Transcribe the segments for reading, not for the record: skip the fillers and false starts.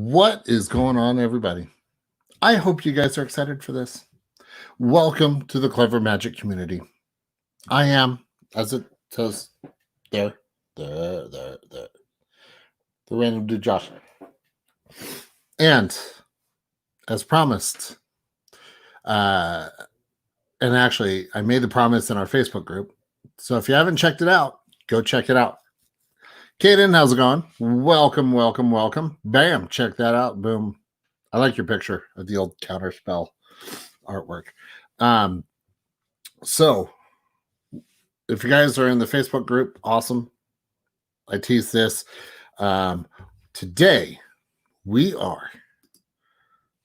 What is going on, everybody? I hope you guys are excited for this. Welcome to the Clever Magic community. I am, as it says there, the random dude Josh. And as promised, and actually, I made the promise in our Facebook group. So if you haven't checked it out, go check it out. Kaden, how's it going? Welcome, welcome, welcome. Bam, check that out. Boom. I like your picture of the old counterspell artwork. So if you guys are in the Facebook group, awesome. I tease this. Today we are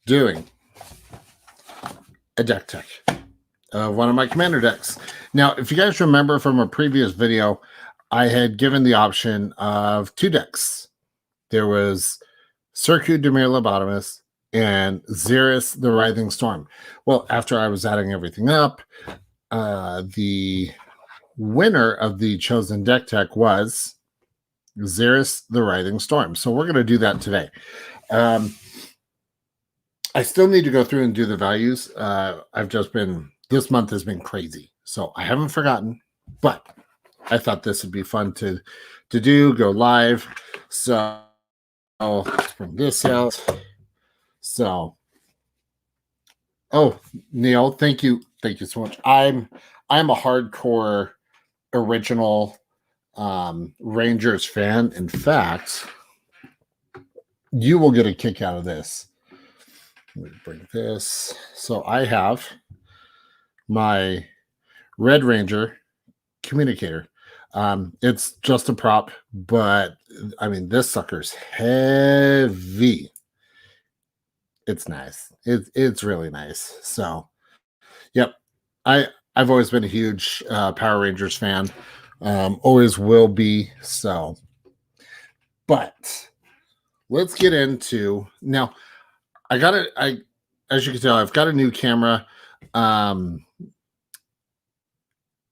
doing a deck tech of one of my commander decks. Now, if you guys remember from a previous video, I had given the option of two decks. There was Circuit Demir Lobotomus and Xeris the Writhing Storm. Well, after I was adding everything up, the winner of the chosen deck tech was Xeris the Writhing Storm. So we're going to do that today. I still need to go through and do the values. This month has been crazy. So I haven't forgotten, but I thought this would be fun to do, go live. So let's bring this out. So, Neil, thank you so much. I'm a hardcore original Rangers fan. In fact, you will get a kick out of this. Let me bring this. So I have my Red Ranger communicator. It's just a prop, but I mean, this sucker's heavy. It's nice. It's really nice. So, yep. I've always been a huge Power Rangers fan. Always will be. So, but let's get into now. As you can tell, I've got a new camera.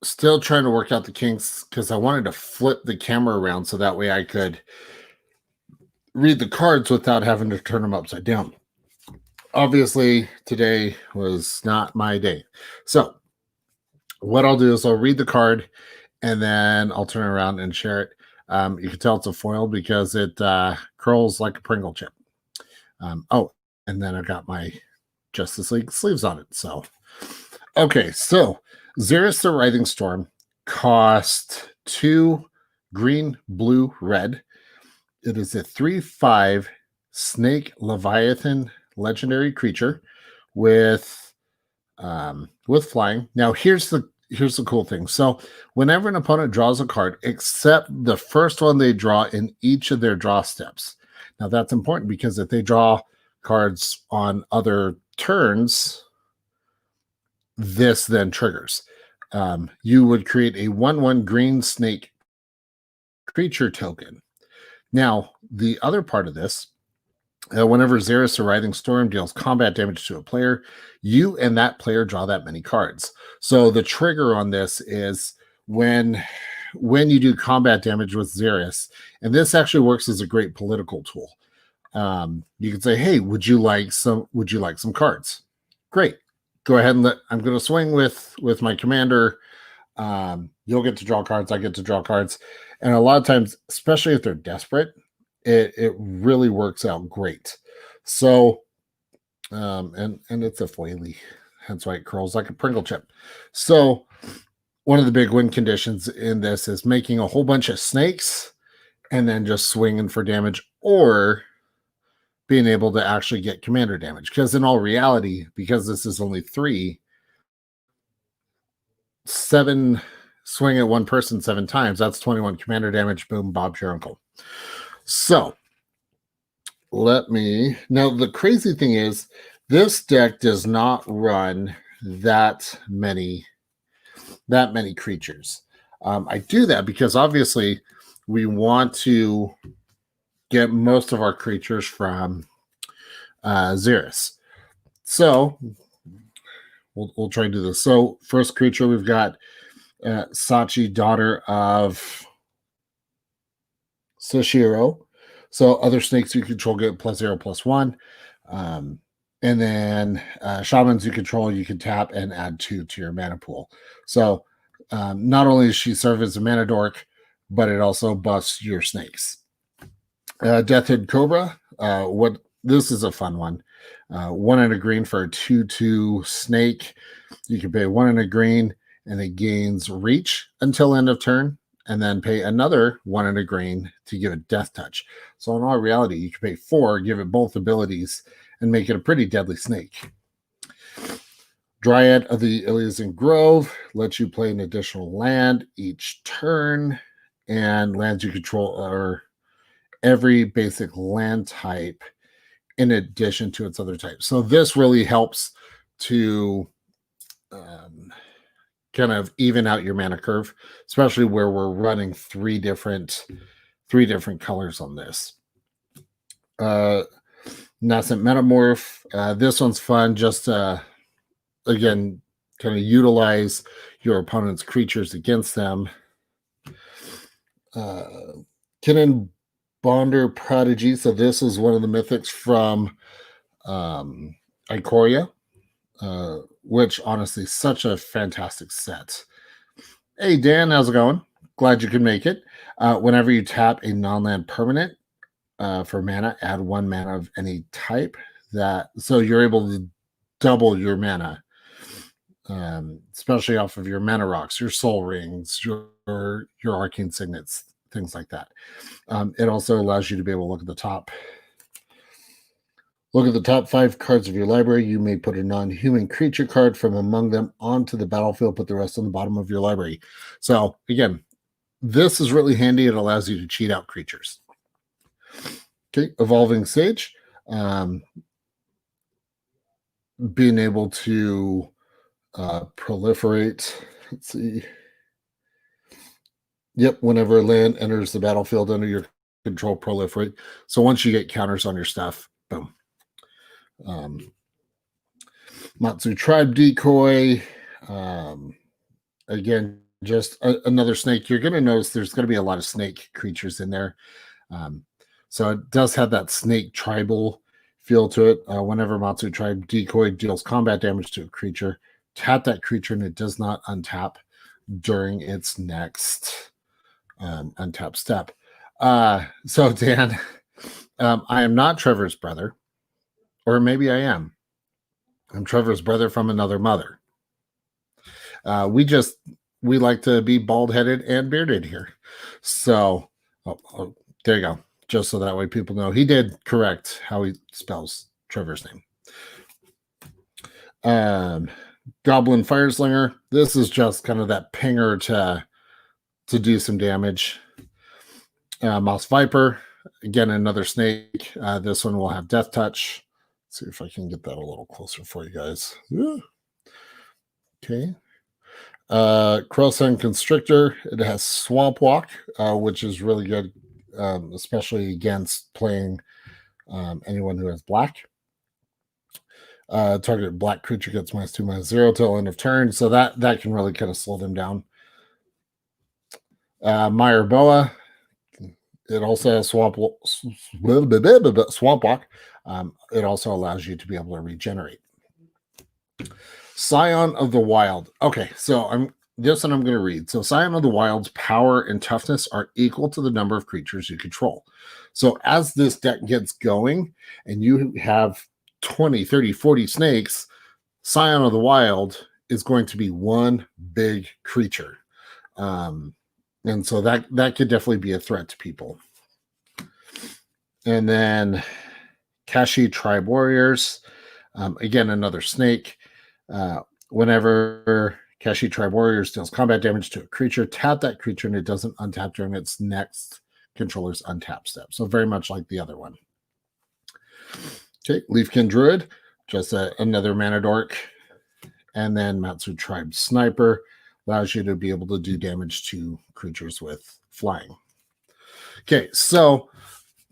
Still trying to work out the kinks because I wanted to flip the camera around so that way I could read the cards without having to turn them upside down. Obviously, today was not my day. So what I'll do is I'll read the card and then I'll turn around and share it. You can tell it's a foil because it curls like a Pringle chip. And then I've got my Justice League sleeves on it. So, okay, so Xeris the Writhing Storm cost 2 green, blue, red. It is a 3/5 Snake Leviathan legendary creature with flying. Now, here's the cool thing. So, whenever an opponent draws a card, except the first one they draw in each of their draw steps. Now, that's important because if they draw cards on other turns, this then triggers. You would create a 1/1 green snake creature token. Now, the other part of this, whenever Xeris the Writhing Storm deals combat damage to a player, you and that player draw that many cards. So the trigger on this is when you do combat damage with Xeris, and this actually works as a great political tool. You can say, "Hey, would you like some cards?" Great. Go ahead and I'm going to swing with my commander. You'll get to draw cards. I get to draw cards. And a lot of times, especially if they're desperate, it really works out great. So, and it's a foily, hence why it curls like a Pringle chip. So one of the big win conditions in this is making a whole bunch of snakes and then just swinging for damage, or being able to actually get commander damage. Because in all reality, because this is only 7 swing at one person 7 times, that's 21 commander damage. Boom, Bob's your uncle. So now the crazy thing is this deck does not run that many creatures. I do that because obviously we want to get most of our creatures from Xeris. So we'll try and do this. So first creature, we've got Sachi, daughter of Soshiro. So other snakes you control get +0/+1. Um, and then shamans you control, you can tap and add 2 to your mana pool. So not only does she serve as a mana dork, but it also buffs your snakes. Deathhead Cobra. What this is a fun one. 1 and a green for a 2/2 snake. You can pay 1 and a green, and it gains reach until end of turn, and then pay another 1 and a green to give it death touch. So in all reality, you can pay 4, give it both abilities, and make it a pretty deadly snake. Dryad of the Elysian Grove lets you play an additional land each turn, and lands you control are every basic land type in addition to its other types. So this really helps to kind of even out your mana curve, especially where we're running three different colors on this. Nascent Metamorph. This one's fun. Just again, kind of utilize your opponent's creatures against them. Kinnan Bonder Prodigy. So this is one of the mythics from Ikoria, which honestly such a fantastic set. Hey Dan, how's it going? Glad you could make it. Whenever you tap a non-land permanent for mana, add 1 mana of any type. So you're able to double your mana, especially off of your mana rocks, your soul rings, your arcane signets, things like that. It also allows you to be able to look at the top 5 cards of your library. You may put a non-human creature card from among them onto the battlefield. Put the rest on the bottom of your library. So again, this is really handy. It allows you to cheat out creatures. Okay, Evolving Sage. Being able to proliferate. Let's see. Yep, whenever a land enters the battlefield under your control, proliferate. So once you get counters on your stuff, boom. Matsu Tribe Decoy. Again, just another snake. You're going to notice there's going to be a lot of snake creatures in there. So it does have that snake tribal feel to it. Whenever Matsu Tribe Decoy deals combat damage to a creature, tap that creature and it does not untap during its next untap step. So Dan, I am not Trevor's brother, or maybe I am. I'm Trevor's brother from another mother. We like to be bald-headed and bearded here. So there you go. Just so that way people know he did correct how he spells Trevor's name. Goblin Fireslinger. This is just kind of that pinger to do some damage. Mouse Viper. Again, another snake. This one will have Death Touch. Let's see if I can get that a little closer for you guys. Okay. Crow-Sun Constrictor. It has Swamp Walk, which is really good, especially against playing anyone who has black. Target black creature gets -2/-0 till end of turn, so that can really kind of slow them down. Meyer Boa. It also has Swamp Walk. It also allows you to be able to regenerate. Scion of the Wild. Okay, so I'm going to read. So Scion of the Wild's power and toughness are equal to the number of creatures you control. So as this deck gets going and you have 20, 30, 40 snakes, Scion of the Wild is going to be one big creature. And so that could definitely be a threat to people. And then Kashi Tribe Warriors. Again, another snake. Whenever Kashi Tribe Warriors deals combat damage to a creature, tap that creature and it doesn't untap during its next controller's untap step. So very much like the other one. Okay, Leafkin Druid, just another mana dork. And then Matsu Tribe Sniper allows you to be able to do damage to creatures with flying. Okay, so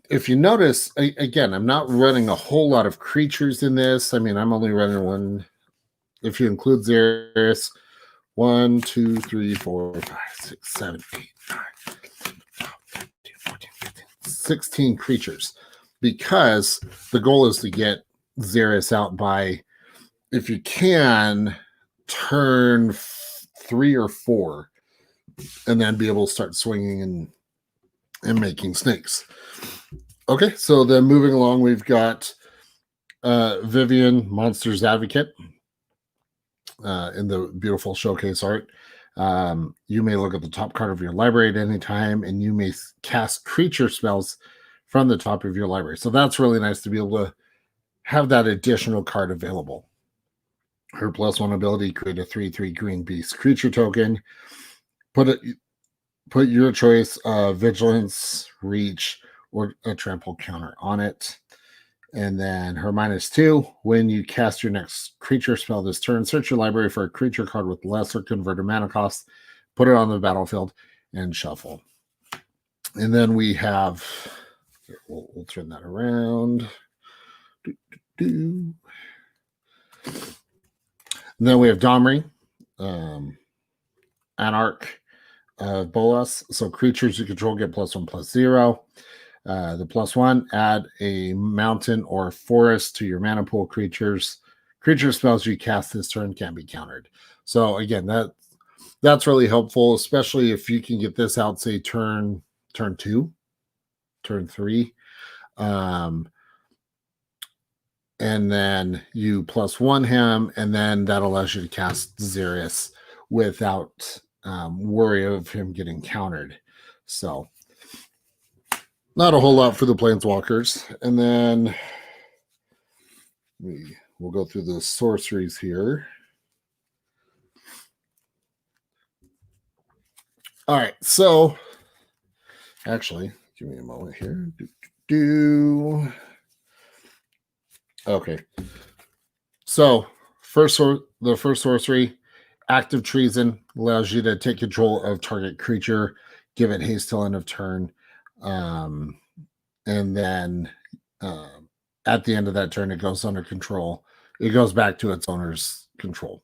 if you notice, again, I'm not running a whole lot of creatures in this. I mean, I'm only running one. If you include Xeris, 1, 2, 3, 4, 5, 6, 7, 8, 9, 10, 12, 13, 14, 15, 16 creatures, because the goal is to get Xeris out by, if you can, turn 3 or 4, and then be able to start swinging and making snakes. Okay, so then moving along, we've got Vivian, Monsters Advocate, in the beautiful showcase art. You may look at the top card of your library at any time, and you may cast creature spells from the top of your library. So that's really nice to be able to have that additional card available. Her +1 ability: create a 3/3 green beast creature token. Put your choice of vigilance, reach, or a trample counter on it. And then her -2: when you cast your next creature spell this turn, search your library for a creature card with lesser converted mana cost, put it on the battlefield, and shuffle. And then we have, we'll turn that around. And then we have Domri, Anarch of Bolas. So creatures you control get +1/+0. The +1, add a mountain or forest to your mana pool creatures. Creature spells you cast this turn can't be countered. So again, that's really helpful, especially if you can get this out, say turn 2, turn 3. And then you +1 him, and then that allows you to cast Xeris without worry of him getting countered. So not a whole lot for the Planeswalkers. And then we'll go through the sorceries here. All right, so actually, give me a moment here. Okay. So the first sorcery, active treason, allows you to take control of target creature, give it haste till end of turn. And then at the end of that turn, it goes under control. It goes back to its owner's control.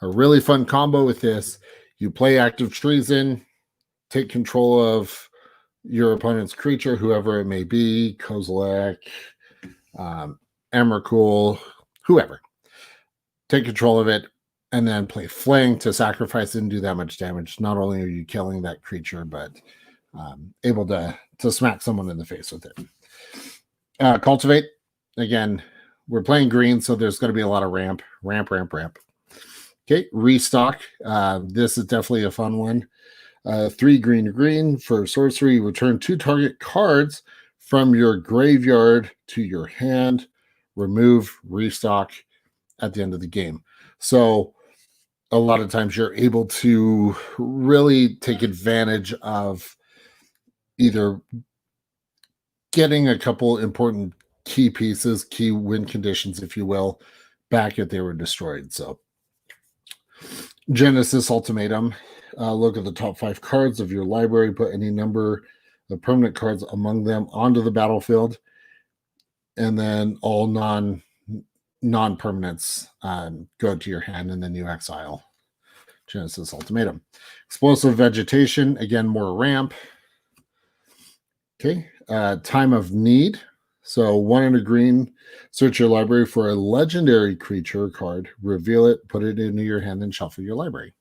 A really fun combo with this: you play active treason, take control of your opponent's creature, whoever it may be, Kozilek, Emrakul, whoever. Take control of it, and then play Fling to sacrifice and do that much damage. Not only are you killing that creature, but able to smack someone in the face with it. Cultivate. Again, we're playing green, so there's going to be a lot of ramp. Okay, restock. This is definitely a fun one. 3 green for sorcery. Return 2 target cards from your graveyard to your hand. Remove, restock at the end of the game. So a lot of times you're able to really take advantage of either getting a couple important key pieces, key win conditions, if you will, back if they were destroyed. So Genesis Ultimatum. Look at the top 5 cards of your library, put any number of permanent cards among them onto the battlefield, and then all non-permanents go to your hand, and then you exile. Genesis Ultimatum. Explosive Vegetation. Again, more ramp. Okay. Time of Need. So 1 and a green. Search your library for a legendary creature card. Reveal it. Put it into your hand and shuffle your library.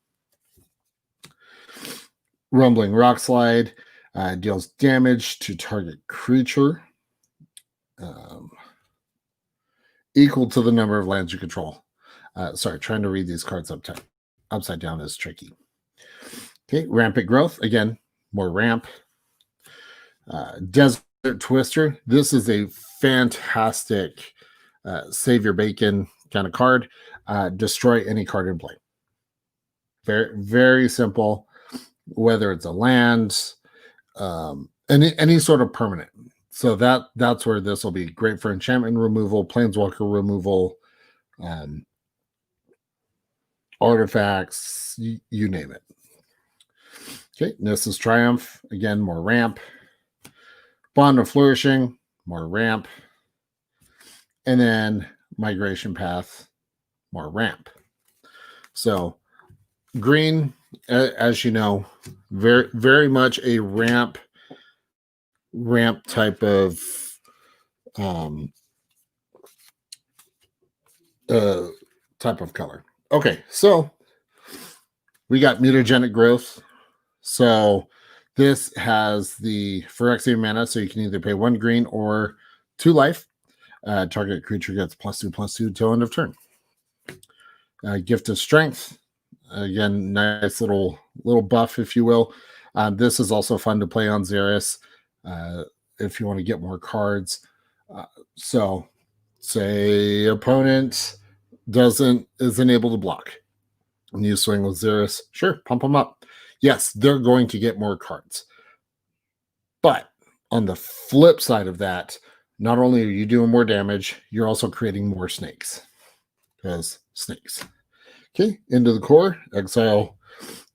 Rumbling Rockslide. Deals damage to target creature equal to the number of lands you control. Sorry, trying to read these cards upside down is tricky. Okay, Rampant Growth. Again, more ramp. Desert Twister. This is a fantastic save your bacon kind of card. Destroy any card in play. Very, very simple. Whether it's a land, any sort of permanent. So that's where this will be great for enchantment removal, planeswalker removal, artifacts, you name it. Okay, Nissa's Triumph. Again, more ramp. Bond of Flourishing, more ramp. And then Migration Path, more ramp. So green, as you know, very, very much a ramp ramp type of type of color. Okay, so we got mutagenic growth. So this has the Phyrexian mana, so you can either pay 1 green or 2 life. Target creature gets +2/+2 till end of turn. Gift of Strength, again, nice little buff, if you will. This is also fun to play on Xeris if you want to get more cards. So, say opponent isn't able to block, and you swing with Xeris, sure, pump them up. Yes, they're going to get more cards. But on the flip side of that, not only are you doing more damage, you're also creating more snakes. Because snakes. Okay, into the core, exile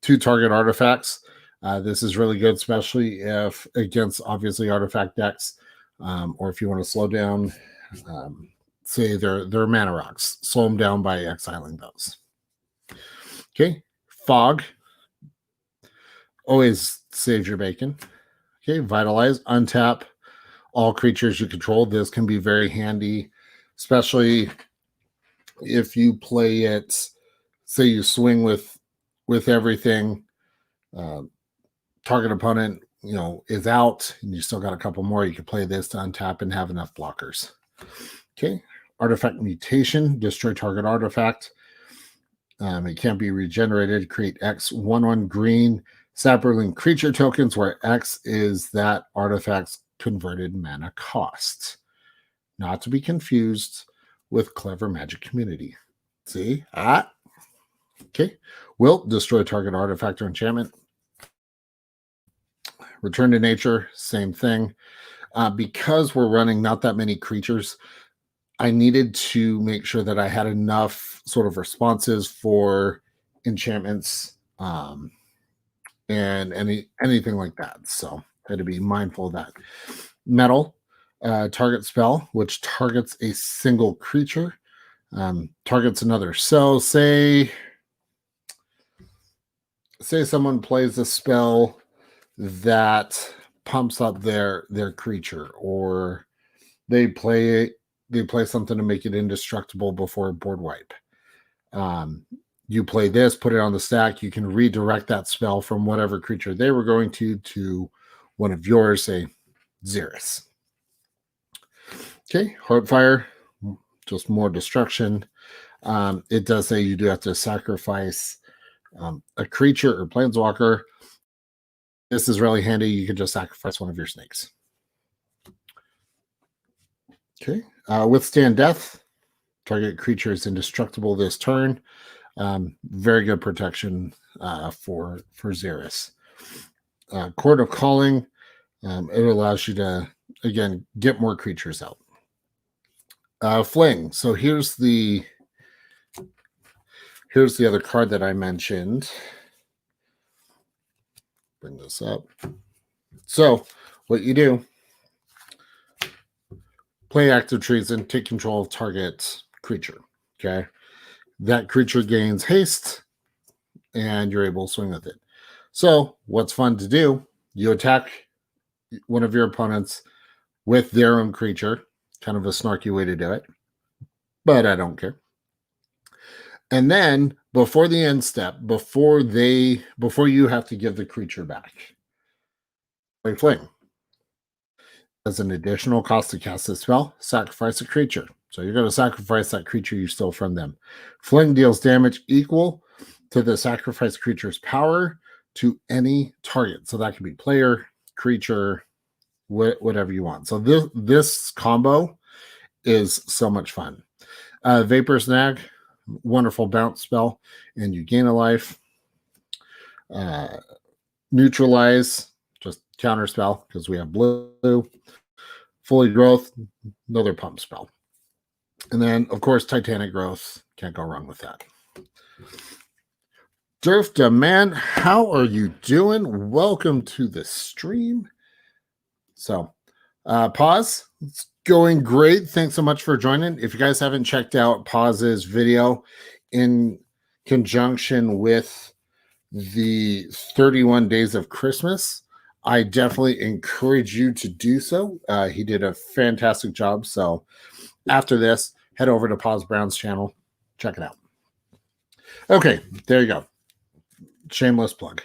2 target artifacts. This is really good, especially if against obviously artifact decks, or if you want to slow down, say they're mana rocks, slow them down by exiling those. Okay, fog always saves your bacon. Okay, vitalize, untap all creatures you control. This can be very handy, especially if you play it. Say you swing with everything. Target opponent, is out, and you still got a couple more. You can play this to untap and have enough blockers. Okay, artifact mutation, destroy target artifact. It can't be regenerated. Create X 1/1 green Saproling creature tokens, where X is that artifact's converted mana cost. Not to be confused with Clever Magic Community. See? Okay. Will destroy target artifact or enchantment. Return to nature, same thing. Because we're running not that many creatures, I needed to make sure that I had enough sort of responses for enchantments and anything like that. So I had to be mindful of that. Metal, target spell, which targets a single creature, targets another. So say someone plays a spell that pumps up their creature, or they play something to make it indestructible before board wipe. You play this, put it on the stack. You can redirect that spell from whatever creature they were going to one of yours, say Xeris. Okay, Heartfire, just more destruction. It does say you do have to sacrifice a creature or planeswalker. This is really handy. You can just sacrifice one of your snakes. Okay, withstand death. Target creature is indestructible this turn. Very good protection for Xeris. Court of Calling. It allows you to, again, get more creatures out. Fling. So here's the other card that I mentioned. Bring this up. So what you do, play Active Treason, take control of target creature. Okay. That creature gains haste, and you're able to swing with it. So what's fun to do, you attack one of your opponents with their own creature. Kind of a snarky way to do it, but I don't care. And then before the end step, before you have to give the creature back, play Fling. As an additional cost to cast this spell, sacrifice a creature. So you're going to sacrifice that creature you stole from them. Fling deals damage equal to the sacrificed creature's power to any target. So that can be player, creature, whatever you want. So this combo is so much fun. Vapor Snag, wonderful bounce spell, and you gain a life. Neutralize, just counter spell because we have blue. Fully Growth, another pump spell. And then, of course, Titanic Growth. Can't go wrong with that. Durf Demand, how are you doing? Welcome to the stream. So, Pause. It's going great. Thanks so much for joining. If you guys haven't checked out Pause's video in conjunction with the 31 Days of Christmas, I definitely encourage you to do so. He did a fantastic job. So after this, head over to Pause Brown's channel. Check it out. Okay, there you go. Shameless plug.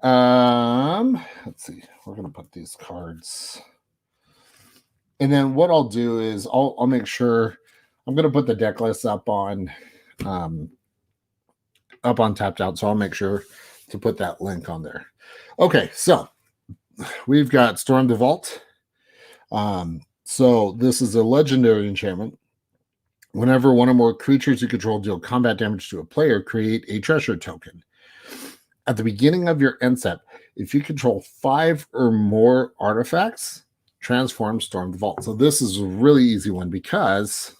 Let's see. We're gonna put these cards, and then what I'll do is I'll make sure I'm gonna put the deck list um, up on Tapped Out. So I'll make sure to put that link on there. Okay, so we've got Storm the Vault. So this is a legendary enchantment. Whenever one or more creatures you control deal combat damage to a player, create a treasure token. At the beginning of your end step, if you control 5 or more artifacts, transform Storm the Vault. So this is a really easy one because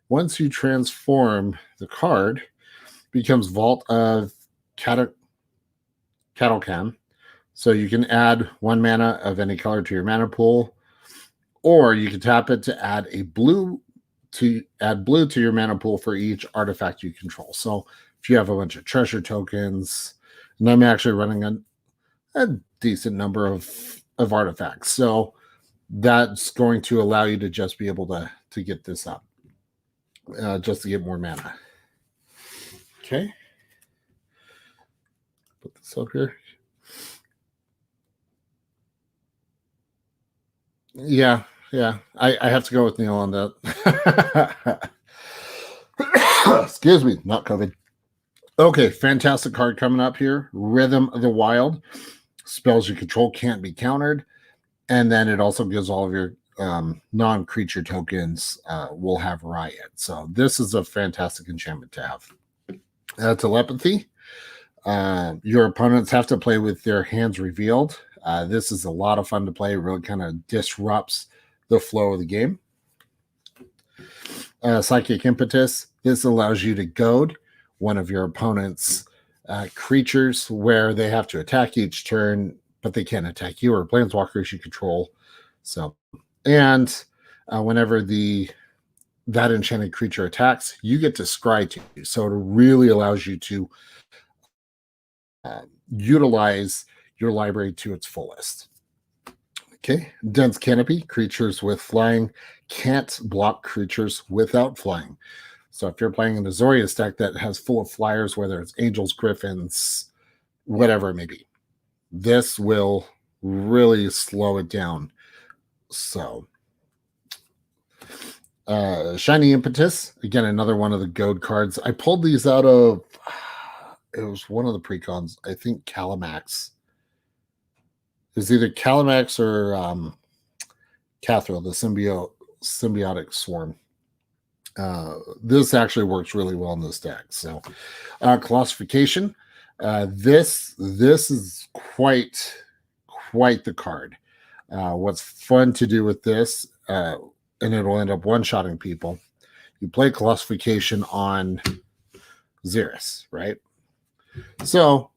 once you transform the card, it becomes Vault of Cataclysm. So you can add 1 mana of any color to your mana pool, or you can tap it to add blue to your mana pool for each artifact you control. So if you have a bunch of treasure tokens, and I'm actually running a decent number of artifacts, so that's going to allow you to just be able to get this up, just to get more mana. Okay, put this up here. Yeah, I have to go with Neil on that. Excuse me, not COVID. Okay, fantastic card coming up here. Rhythm of the Wild. Spells you control can't be countered. And then it also gives all of your non-creature tokens will have Riot. So this is a fantastic enchantment to have. Telepathy. Your opponents have to play with their hands revealed. This is a lot of fun to play. It really kind of disrupts the flow of the game. Psychic Impetus. This allows you to goad one of your opponent's creatures where they have to attack each turn, but they can't attack you or planeswalkers you control. So, and whenever that enchanted creature attacks, you get to scry to you. So it really allows you to utilize your library to its fullest. Okay, Dense Canopy. Creatures with flying can't block creatures without flying. So if you're playing an Azorius deck that has full of flyers, whether it's angels, griffins, whatever it may be, this will really slow it down. So Shiny Impetus, again, another one of the goad cards. I pulled these out of, it was one of the precons, I think Calamax. It was either Calamax or Cathril, the symbiotic swarm. This actually works really well in this deck. So Colossification. This is quite the card. What's fun to do with this, and it'll end up one-shotting people. You play Colossification on Xeris, right? So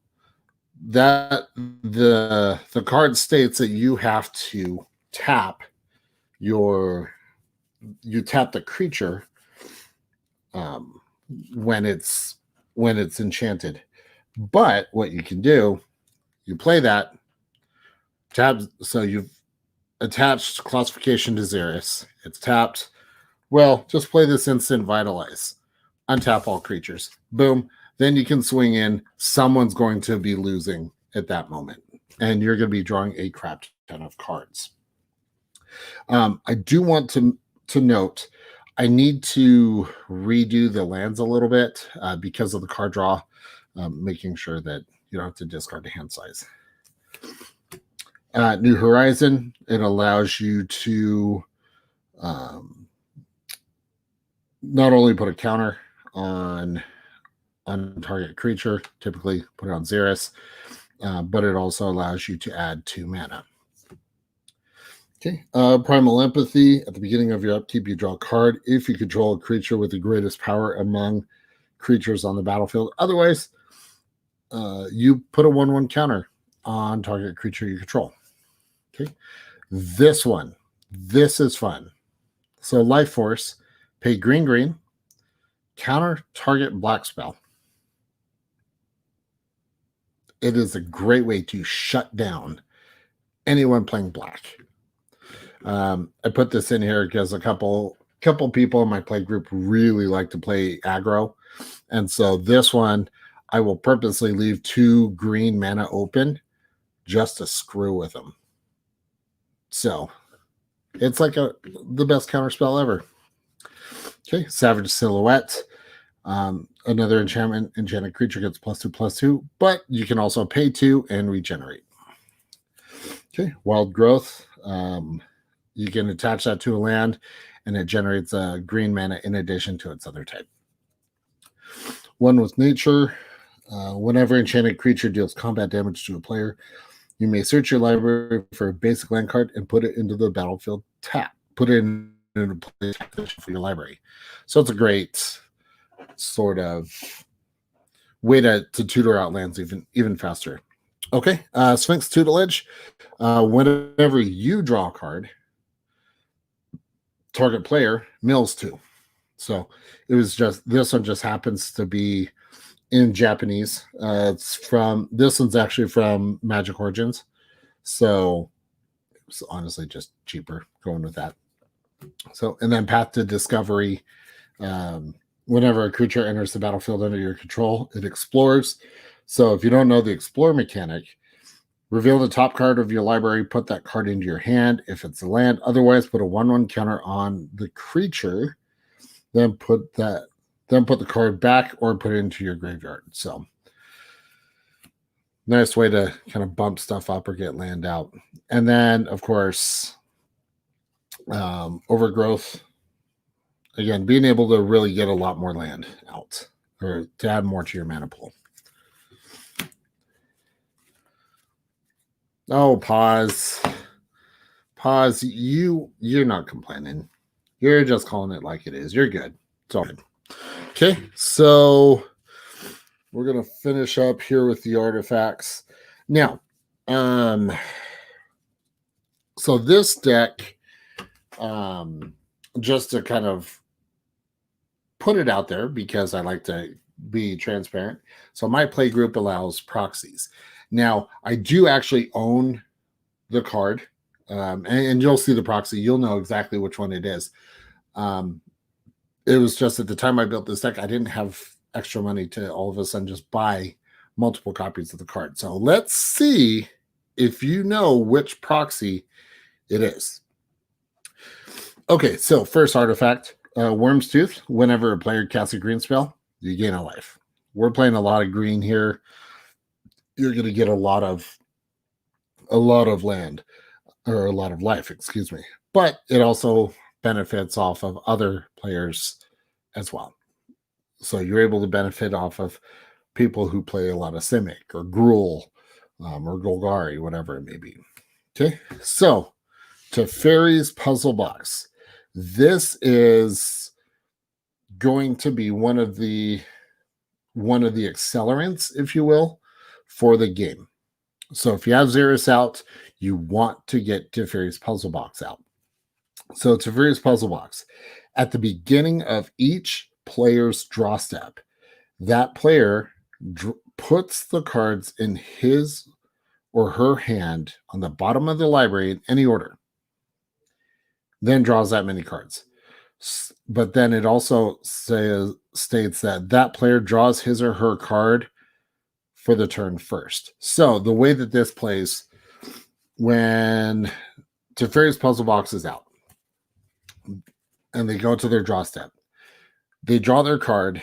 that the card states that you have to tap the creature when it's enchanted. But what you can do, you play that tab. So you've attached Classification to Xeris. It's tapped. Well, just play this instant Vitalize. Untap all creatures. Boom. Then you can swing in. Someone's going to be losing at that moment, and you're going to be drawing a crap ton of cards. I do want to note, I need to redo the lands a little bit because of the card draw, making sure that you don't have to discard the hand size. New Horizon, it allows you to not only put a counter on target creature, typically put it on Xeris, but it also allows you to add 2 mana. Okay, Primal Empathy. At the beginning of your upkeep, you draw a card if you control a creature with the greatest power among creatures on the battlefield. Otherwise, you put a 1/1 counter on target creature you control. Okay, this is fun. So Life Force, pay green, counter target black spell. It is a great way to shut down anyone playing black. I put this in here because a couple people in my play group really like to play aggro. And so this one, I will purposely leave 2 green mana open just to screw with them. So it's like the best counterspell ever. Okay, Savage Silhouette. Another enchantment. Enchanted creature gets +2/+2, but you can also pay 2 and regenerate. Okay, Wild Growth. You can attach that to a land, and it generates a green mana in addition to its other type. One with Nature. Whenever enchanted creature deals combat damage to a player, you may search your library for a basic land card and put it into the battlefield tap. Put it in a play position for your library. So it's a great sort of way to tutor out lands even faster. Okay, Sphinx Tutelage. Whenever you draw a card, target player mills 2. So it was just, this one just happens to be in Japanese. This one's actually from Magic Origins. So it was honestly just cheaper going with that. So, and then Path to Discovery. Whenever a creature enters the battlefield under your control, it explores. So if you don't know the explore mechanic, reveal the top card of your library, put that card into your hand if it's a land. Otherwise, put a 1/1 counter on the creature. Then put the card back or put it into your graveyard. So nice way to kind of bump stuff up or get land out. And then, of course, Overgrowth. Again, being able to really get a lot more land out or to add more to your mana pool. Oh, pause. You're not complaining. You're just calling it like it is. You're good. It's all good. Okay, so we're gonna finish up here with the artifacts. Now, so this deck, just to kind of put it out there because I like to be transparent. So my play group allows proxies. Now, I do actually own the card, and you'll see the proxy. You'll know exactly which one it is. It was just at the time I built this deck, I didn't have extra money to all of a sudden just buy multiple copies of the card. So let's see if you know which proxy it is. Okay, so first artifact, Worm's Tooth. Whenever a player casts a green spell, you gain a life. We're playing a lot of green here. You're going to get a lot of land, or a lot of life, excuse me. But it also benefits off of other players as well. So you're able to benefit off of people who play a lot of Simic or Gruul or Golgari, whatever it may be. Okay, so Teferi's Puzzle Box. This is going to be one of the accelerants, if you will, for the game. So if you have Xeris out, you want to get Teferi's Puzzle Box out. So Teferi's Puzzle Box. At the beginning of each player's draw step, that player puts the cards in his or her hand on the bottom of the library in any order, then draws that many cards. But then it also states that player draws his or her card for the turn first. So the way that this plays, when Teferi's Puzzle Box is out and they go to their draw step, they draw their card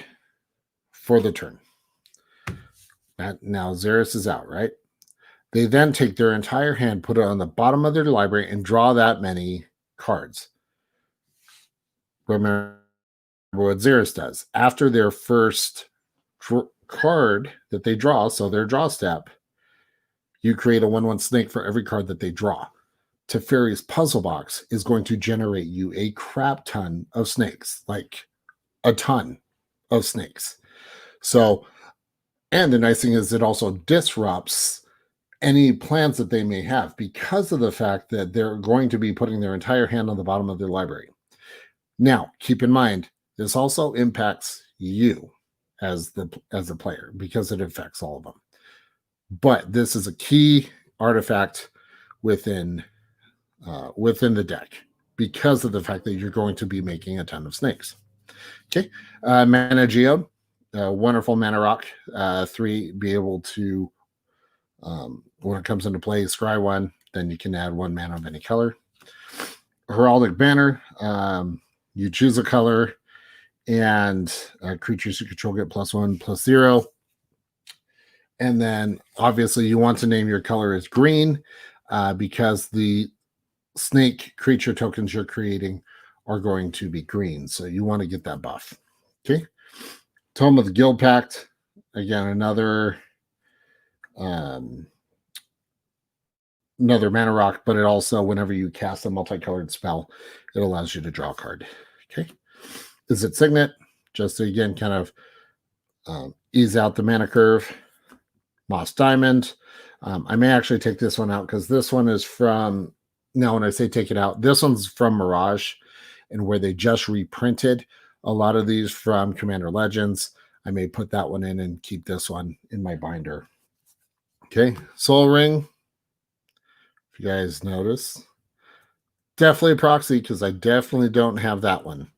for the turn. Now Xeris is out, right? They then take their entire hand, put it on the bottom of their library, and draw that many cards. Remember what Xeris does. After their first card that they draw, so their draw step, you create a 1/1 snake for every card that they draw. Teferi's Puzzle Box is going to generate you a crap ton of snakes, like a ton of snakes. So, and the nice thing is it also disrupts any plans that they may have because of the fact that they're going to be putting their entire hand on the bottom of their library. Now, keep in mind, this also impacts you as the player because it affects all of them. But this is a key artifact within the deck because of the fact that you're going to be making a ton of snakes. Okay, Mana Geode, wonderful mana rock. 3, be able to, when it comes into play, scry 1, then you can add 1 mana of any color. Heraldic Banner, you choose a color, and creatures you control get +1/+0. And then obviously you want to name your color as green because the snake creature tokens you're creating are going to be green. So you want to get that buff. Okay. Tome of the Guild Pact. Again, another mana rock, but it also, whenever you cast a multicolored spell, it allows you to draw a card. Okay. Is it Signet? Just to, again, kind of ease out the mana curve. Moss Diamond. I may actually take this one out because this one is from, now when I say take it out, this one's from Mirage, and where they just reprinted a lot of these from Commander Legends. I may put that one in and keep this one in my binder. Okay, Soul Ring. If you guys notice, definitely a proxy because I definitely don't have that one.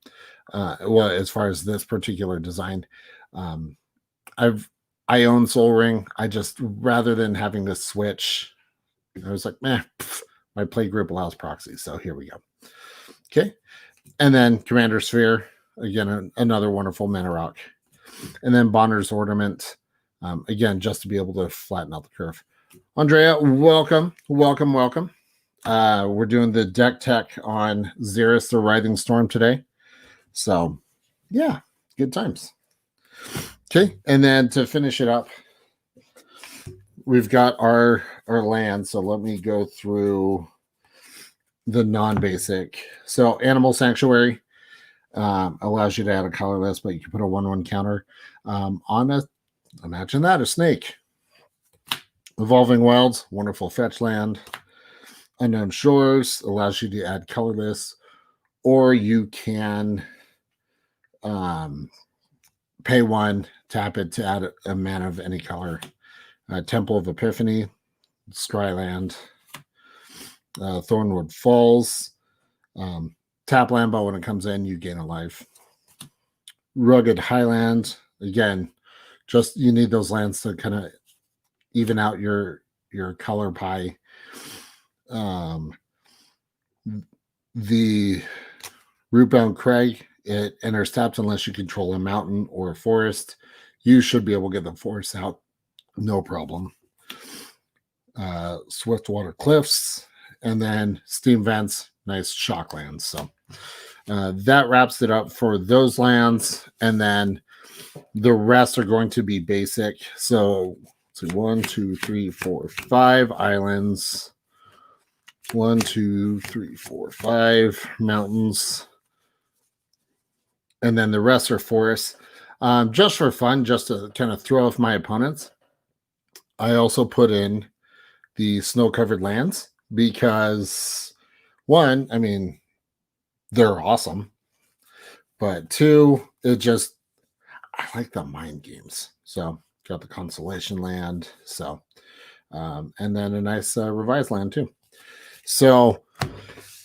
Well, as far as this particular design, I own Soul Ring. I just, rather than having to switch, I was like, my play group allows proxies, so here we go. Okay, and then Commander Sphere, again, another wonderful mana rock. And then Bonner's Ornament, again, just to be able to flatten out the curve. Andrea, welcome. We're doing the deck tech on Xeris the Writhing Storm today. So, yeah, good times. Okay, and then to finish it up, we've got our land. So let me go through the non-basic. So Animal Sanctuary allows you to add a colorless, but you can put a 1/1 counter on a, imagine that, a snake. Evolving Wilds, wonderful fetch land. Unknown Shores allows you to add colorless, or you can pay 1, tap it to add a mana of any color. Temple of Epiphany, Scryland, Thornwood Falls, tap land, but when it comes in, you gain a life. Rugged Highland, again, just you need those lands to kind of even out your color pie. The Rootbound Crag, it enters tapped unless you control a mountain or a forest. You should be able to get the forest out, no problem. Swiftwater Cliffs, and then Steam Vents, nice shock lands. So that wraps it up for those lands, and then the rest are going to be basic. So let's see, 1, 2, 3, 4, 5 islands. 1, 2, 3, 4, 5 mountains, and then the rest are forests. Just for fun, just to kind of throw off my opponents, I also put in the snow-covered lands because, 1, I mean, they're awesome, but 2, I like the mind games. So got the Constellation land, so and then a nice revised land too. So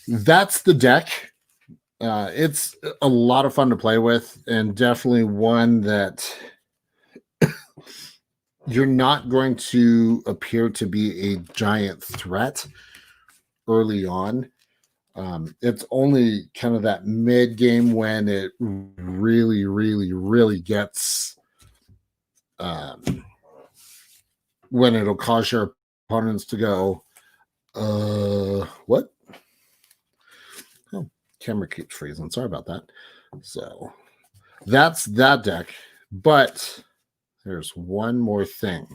that's the deck. It's a lot of fun to play with, and definitely one that you're not going to appear to be a giant threat early on. It's only kind of that mid game when it really, really, really gets when it'll cause your opponents to go, what? Oh, camera keeps freezing. Sorry about that. So that's that deck. But there's one more thing.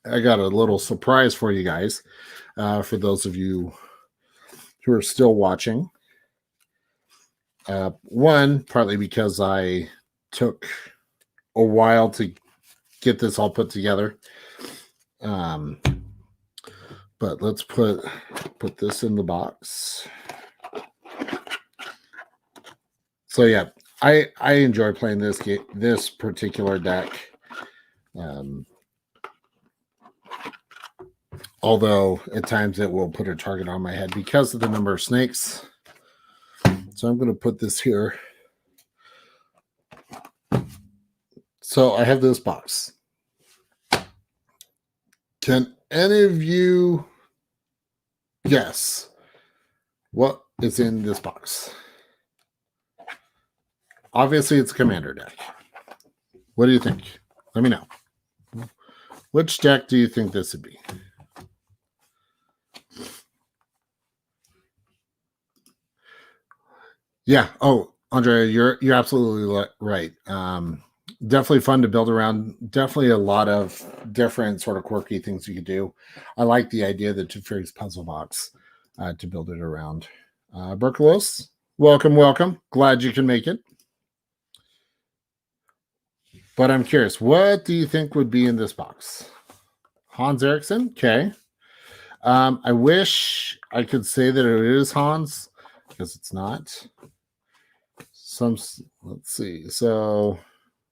I got a little surprise for you guys. For those of you who are still watching. One, partly because I took a while to get this all put together. But let's put this in the box. So yeah, I enjoy playing this game, this particular deck. Although at times it will put a target on my head because of the number of snakes. So I'm going to put this here. So I have this box. Can any of you guess what is in this box? Obviously, it's a commander deck. What do you think? Let me know. Which deck do you think this would be? Yeah. Oh, Andrea, you're absolutely right. Definitely fun to build around. Definitely a lot of different sort of quirky things you could do. I like the idea of the Two Fairies puzzle box to build it around. Berkelos, welcome. Glad you can make it. But I'm curious, what do you think would be in this box? Hans Eriksson? Okay. I wish I could say that it is Hans, because it's not. Let's see. So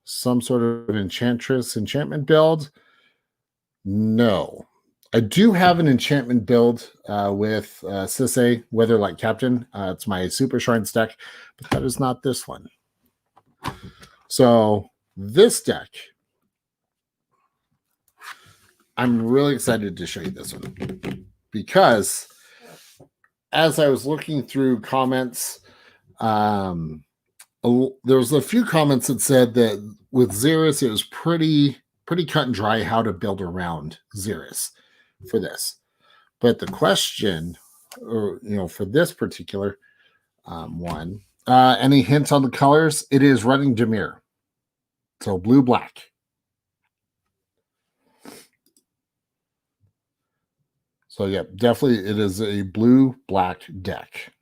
some sort of enchantress enchantment build. No. I do have an enchantment build with Sisay, Weatherlight Captain. It's my Super Shrines deck, but that is not this one. So this deck, I'm really excited to show you this one because as I was looking through comments, there was a few comments that said that with Xeris, it was pretty cut and dry how to build around Xeris for this. But the question, or for this particular one, any hints on the colors? It is running Dimir, so blue black. So yeah, definitely it is a blue black deck.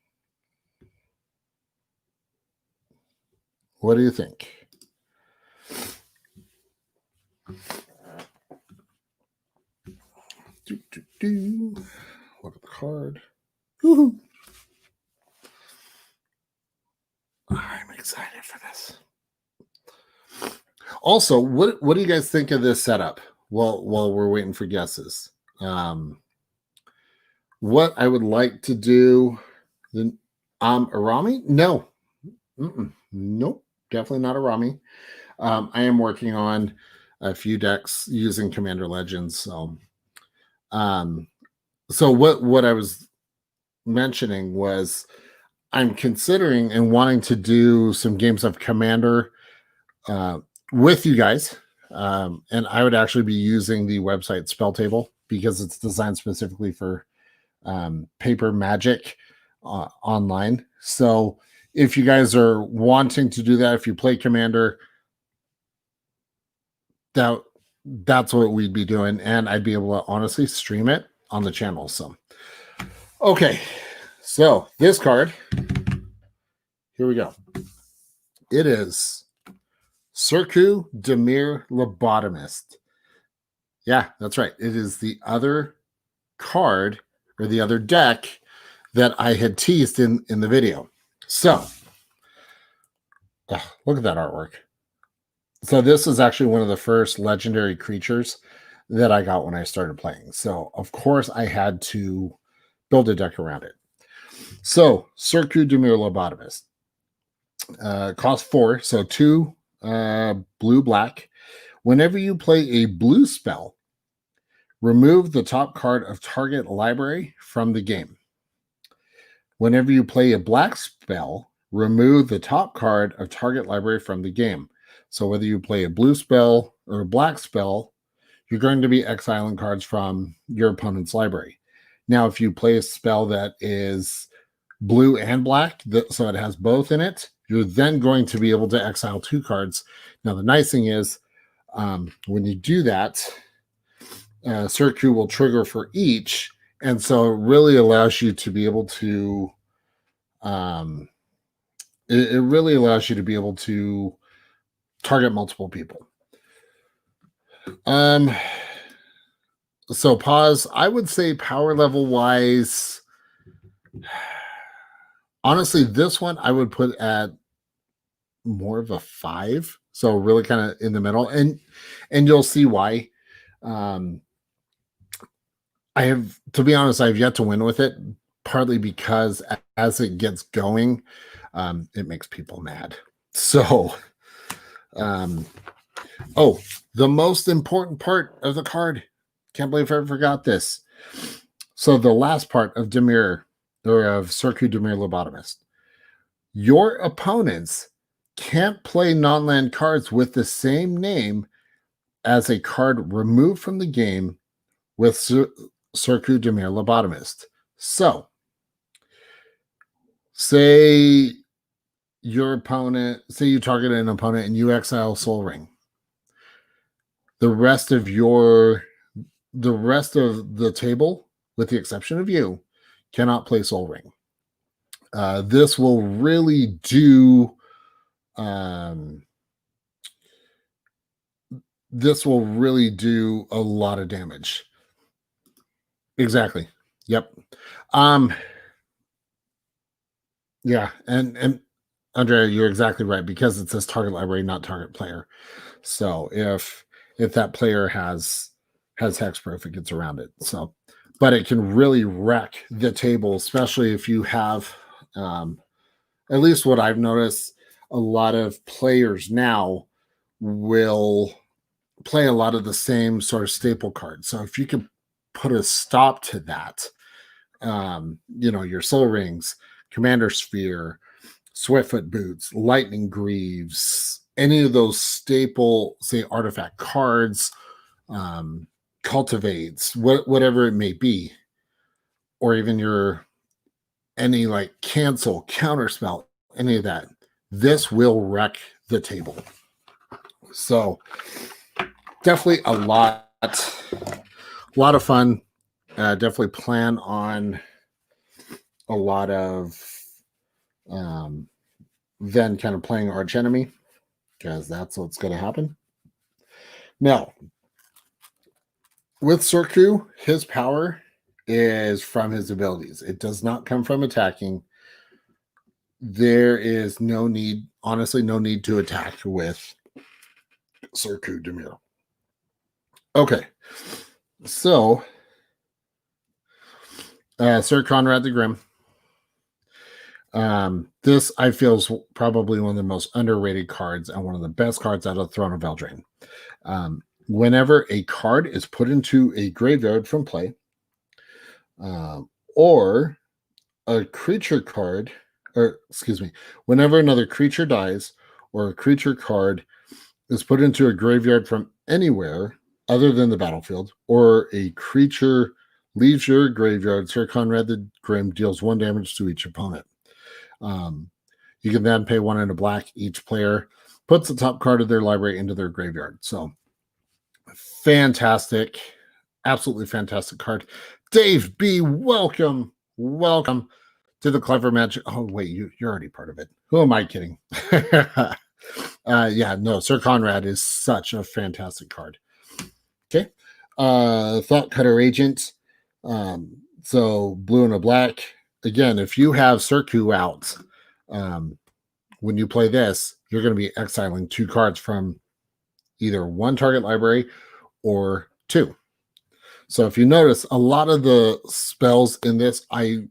What do you think? Look at the card. Woo-hoo. I'm excited for this. Also, what do you guys think of this setup? While we're waiting for guesses, what I would like to do. Arami? No, nope, definitely not Arami. I am working on a few decks using Commander Legends. So what I was mentioning was I'm considering and wanting to do some games of Commander with you guys. And I would actually be using the website Spell Table because it's designed specifically for paper magic online. So if you guys are wanting to do that, if you play Commander, that's what we'd be doing, and I'd be able to honestly stream it on the channel. So okay, so this card, here we go. It is Circu Dimir Lobotomist. Yeah, that's right. It is the other card or the other deck that I had teased in the video. So look at that artwork. So this is actually one of the first legendary creatures that I got when I started playing. So of course I had to build a deck around it. So Circu Dimir Lobotomist. Cost 4, so 2 blue black. Whenever you play a blue spell, remove the top card of target library from the game. Whenever you play a black spell, remove the top card of target library from the game. So whether you play a blue spell or a black spell, you're going to be exiling cards from your opponent's library. Now, if you play a spell that is blue and black, so it has both in it, you're then going to be able to exile 2 cards. Now, the nice thing is, when you do that, Circu will trigger for each, and so it really allows you to be able to it really allows you to be able to target multiple people. So pause. I would say power level wise, honestly, this one I would put at more of a 5. So really kind of in the middle, and you'll see why. I I have, to be honest, I've yet to win with it, partly because as it gets going, it makes people mad. So, um, oh, the most important part of the card. Can't believe I forgot this. So the last part of Demir, or of Circu Demir Lobotomist, your opponents can't play non-land cards with the same name as a card removed from the game with Circu Demir Lobotomist. So, say your opponent, say you target an opponent and you exile Soul Ring. The rest of the table, with the exception of you, cannot play Soul Ring. This will really do a lot of damage. Exactly. Yep. Yeah, and Andrea, you're exactly right, because it says target library, not target player. So if that player has hexproof, it gets around it. So, but it can really wreck the table, especially if you have, at least what I've noticed, a lot of players now will play a lot of the same sort of staple cards. So if you can put a stop to that, your Soul Rings, Commander Sphere, Swiftfoot Boots, Lightning Greaves, any of those staple, say, artifact cards, cultivates, whatever it may be, or even any like cancel, counterspell, any of that, this will wreck the table. So definitely a lot of fun. Definitely plan on a lot of then kind of playing arch enemy, because that's what's going to happen. Now, with Circu, his power is from his abilities. It does not come from attacking. There is no need to attack with Circu Demir. Okay, so Sir Conrad the Grim. This, I feel, is probably one of the most underrated cards and one of the best cards out of Throne of Eldraine. Whenever a card is put into a graveyard from play, or a creature card, or excuse me, whenever another creature dies or a creature card is put into a graveyard from anywhere other than the battlefield, or a creature leaves your graveyard, Sir Conrad the Grim deals 1 damage to each opponent. You can then pay 1 and a black. Each player puts the top card of their library into their graveyard. So fantastic, absolutely fantastic card. Dave B, welcome to the Clever Magic. Oh wait, you're already part of it. Who am I kidding? Yeah, no, Sir Conrad is such a fantastic card. Okay, Thought Cutter Agent. So blue and a black. Again, if you have Circu out, when you play this, you're going to be exiling 2 cards from either 1 target library or 2. So if you notice, a lot of the spells in this, I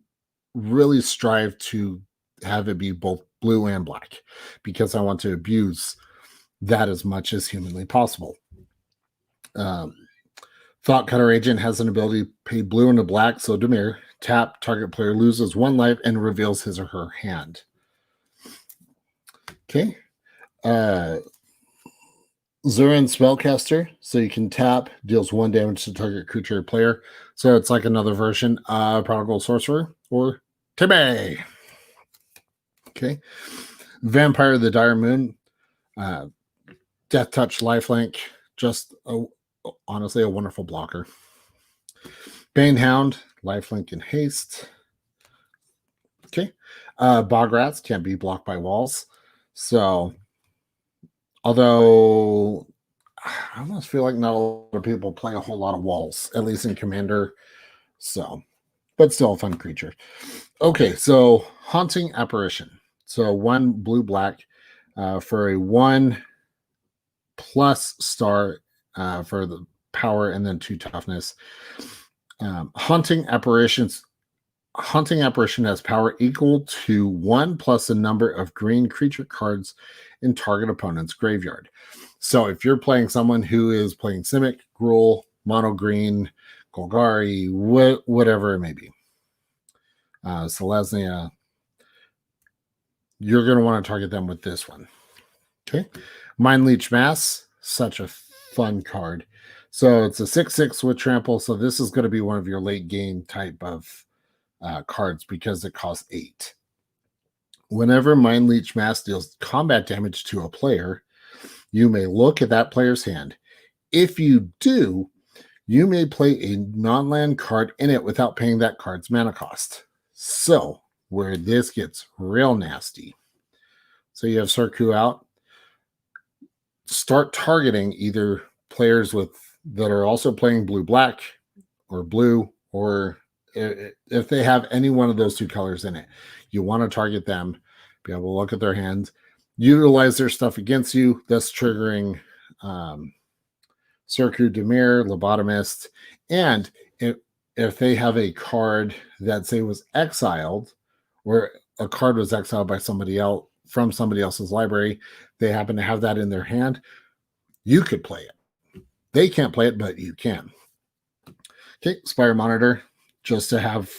really strive to have it be both blue and black, because I want to abuse that as much as humanly possible. Thought Cutter Agent has an ability to pay blue and a black, so Demir, tap, target player loses 1 life and reveals his or her hand. Okay. Zurin Spellcaster, so you can tap, deals 1 damage to target creature or player. So it's like another version of Prodigal Sorcerer or Tebe. Okay. Vampire of the Dire Moon, Death Touch, Lifelink, just honestly a wonderful blocker. Banehound, Lifelink and Haste. Okay. Bog Rats can't be blocked by walls. So, although I almost feel like not a lot of people play a whole lot of walls, at least in Commander. So, but still a fun creature. Okay, so Haunting Apparition. So 1 blue black for a 1+ star for the power, and then 2 toughness. Hunting apparitions. Hunting apparition has power equal to 1 plus the number of green creature cards in target opponent's graveyard. So if you're playing someone who is playing Simic, Gruul, Mono Green, Golgari, whatever it may be, Selesnya, you're going to want to target them with this one. Okay. Mind Leech Mass, such a fun card. So it's a 6/6 with trample. So this is going to be one of your late game type of cards because it costs 8. Whenever Mind Leech Mass deals combat damage to a player, you may look at that player's hand. If you do, you may play a non-land card in it without paying that card's mana cost. So, where this gets real nasty. So you have Surku out. Start targeting either players that are also playing blue-black or blue, or if they have any one of those two colors in it. You want to target them, be able to look at their hands, utilize their stuff against you, thus triggering Surku, Dimir, Lobotomist, and if they have a card that, say, was exiled, or a card was exiled by somebody else from somebody else's library, they happen to have that in their hand, you could play it. They can't play it, but you can. Okay, Spire Monitor, just to have,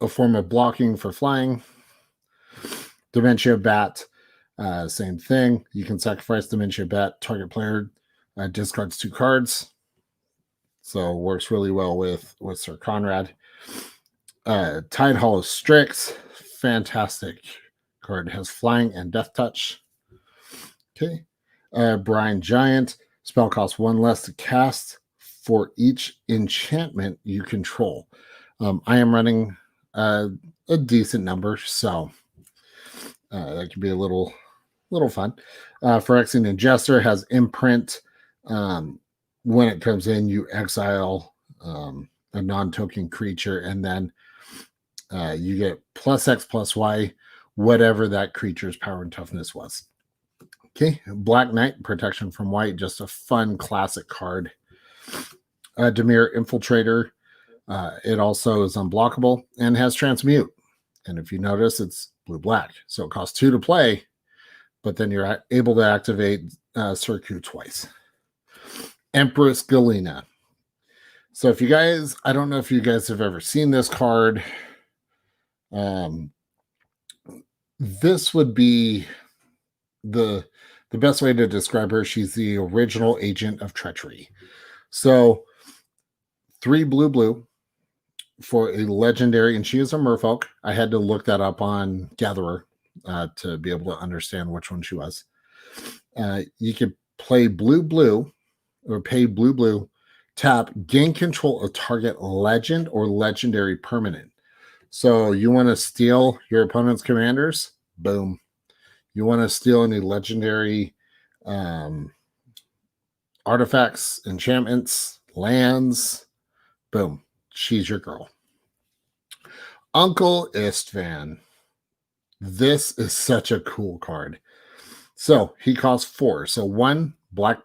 a form of blocking for flying. Dementia Bat, same thing. You can sacrifice Dementia Bat, target player discards 2 cards. So works really well with Sir Conrad. Tide Hollow Strix, fantastic card. Has flying and death touch. Okay. Brine Giant, spell costs 1 less to cast for each enchantment you control. I am running a decent number, so that could be a little fun. Phyrexian Ingester has imprint. When it comes in, you exile a non-token creature, and then you get +X+Y, whatever that creature's power and toughness was. Okay, Black Knight, protection from white, just a fun classic card. Dimir Infiltrator, it also is unblockable and has Transmute. And if you notice, it's blue-black. So it costs 2 to play, but then you're able to activate Surku twice. Empress Galena. So if you guys, I don't know if you guys have ever seen this card. This would be the best way to describe her. She's the original agent of treachery. So 3 blue for a legendary, and she is a merfolk. I had to look that up on Gatherer to be able to understand which one she was. You could play blue or pay blue, tap, gain control of target legend or legendary permanent. So you want to steal your opponent's commanders? Boom. You want to steal any legendary artifacts, enchantments, lands? Boom. She's your girl. Uncle Istvan. This is such a cool card. So he costs 4. So 1 black.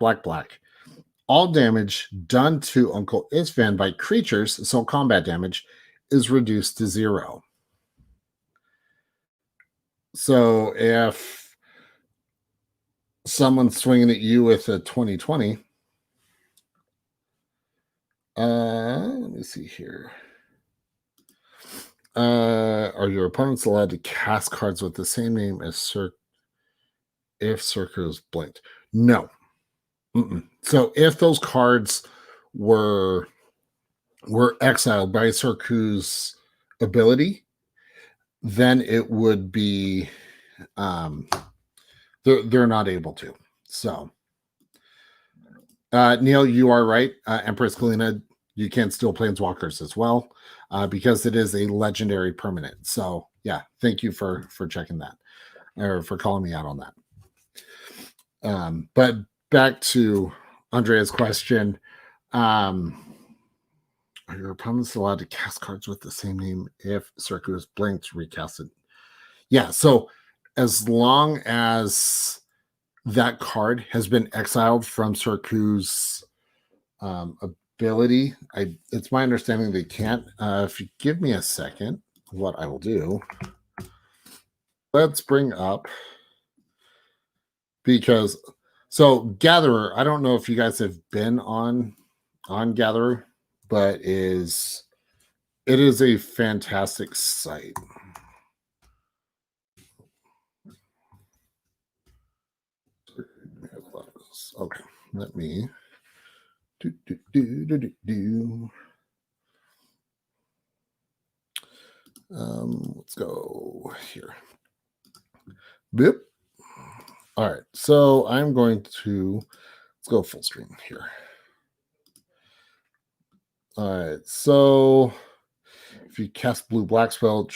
All damage done to Uncle Istvan by creatures, so combat damage, is reduced to 0. So if someone's swinging at you with a 2020, let me see here. Are your opponents allowed to cast cards with the same name as if Surku is blinked? No. So if those cards were exiled by Surku's ability, then it would be they're not able to. So Neil, you are right. Empress Galena, you can steal planeswalkers as well, because it is a legendary permanent. So yeah, thank you for checking that, or for calling me out on that. But back to Andrea's question. Are your opponents allowed to cast cards with the same name if Surku is blinked, recasted? Yeah, so as long as that card has been exiled from Surku's ability. It's my understanding they can't. If you give me a second, what I will do, let's bring up, because so Gatherer, I don't know if you guys have been on Gatherer, but it is a fantastic site. Okay, let me let's go here. Bip. All right, so I'm going to let's go full screen here. All right, so if you cast blue black spell,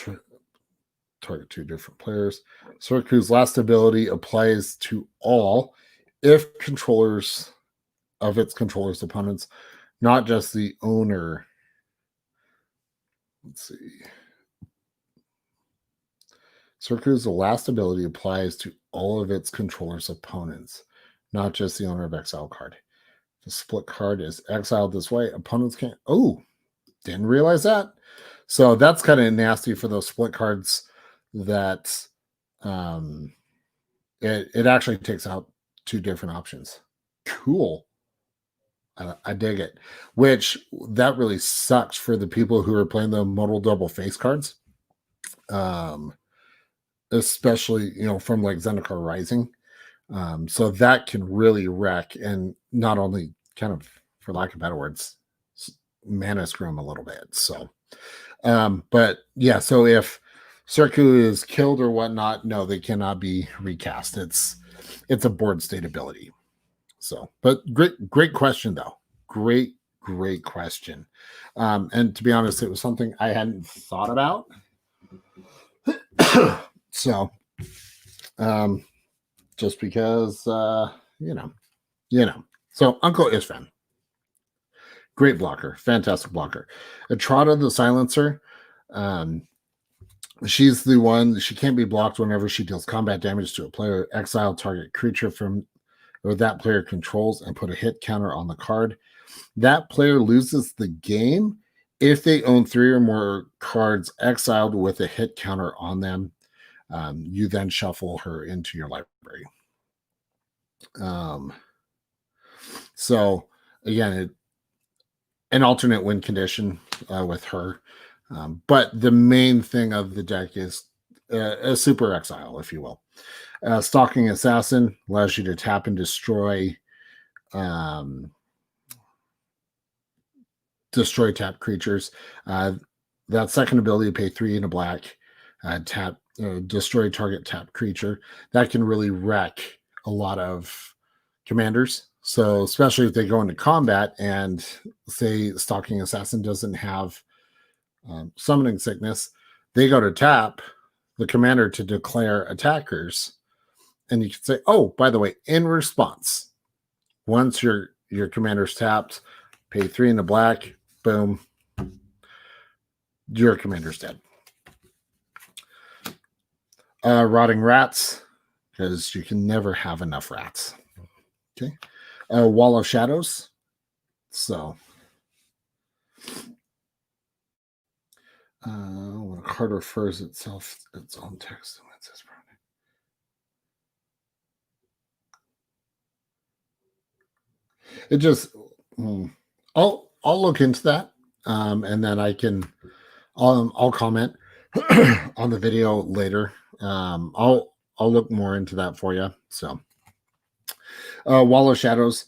target 2 different players. Sorku's last ability applies to all if controllers of its controller's opponents, not just the owner. Let's see. Sorku's last ability applies to all of its controller's opponents, not just the owner of exile card. The split card is exiled this way. Opponents can't. Oh, didn't realize that. So that's kind of nasty for those split cards that it actually takes out 2 different options. Cool. I dig it. Which that really sucks for the people who are playing the modal double face cards. Especially, from like Zendikar Rising. So that can really wreck, and not only kind of, for lack of better words, mana screw them a little bit. So, but yeah, so if Sorku is killed or whatnot, no, they cannot be recast. It's a board state ability. So, but great question though. Great question. And to be honest, it was something I hadn't thought about. So, just because, So Uncle Isfan, great blocker, fantastic blocker. Atrada the Silencer, she's the one, she can't be blocked whenever she deals combat damage to a player. Exile target creature from or that player controls and put a hit counter on the card. That player loses the game if they own 3 or more cards exiled with a hit counter on them. You then shuffle her into your library. So again, an alternate win condition with her. But the main thing of the deck is a super exile, if you will. Stalking Assassin allows you to tap and destroy tap creatures. That second ability, pay 3 in a black, tap destroy target tap creature. That can really wreck a lot of commanders. So especially if they go into combat and say Stalking Assassin doesn't have summoning sickness, they go to tap the commander to declare attackers. And you can say, oh, by the way, in response, once your commander's tapped, pay 3 in the black, boom, your commander's dead. Rotting Rats, because you can never have enough rats. Okay. Wall of Shadows. So when a card refers itself its own text, it just I'll look into that, and then I'll comment on the video later. I'll look more into that for you. So Wall of Shadows.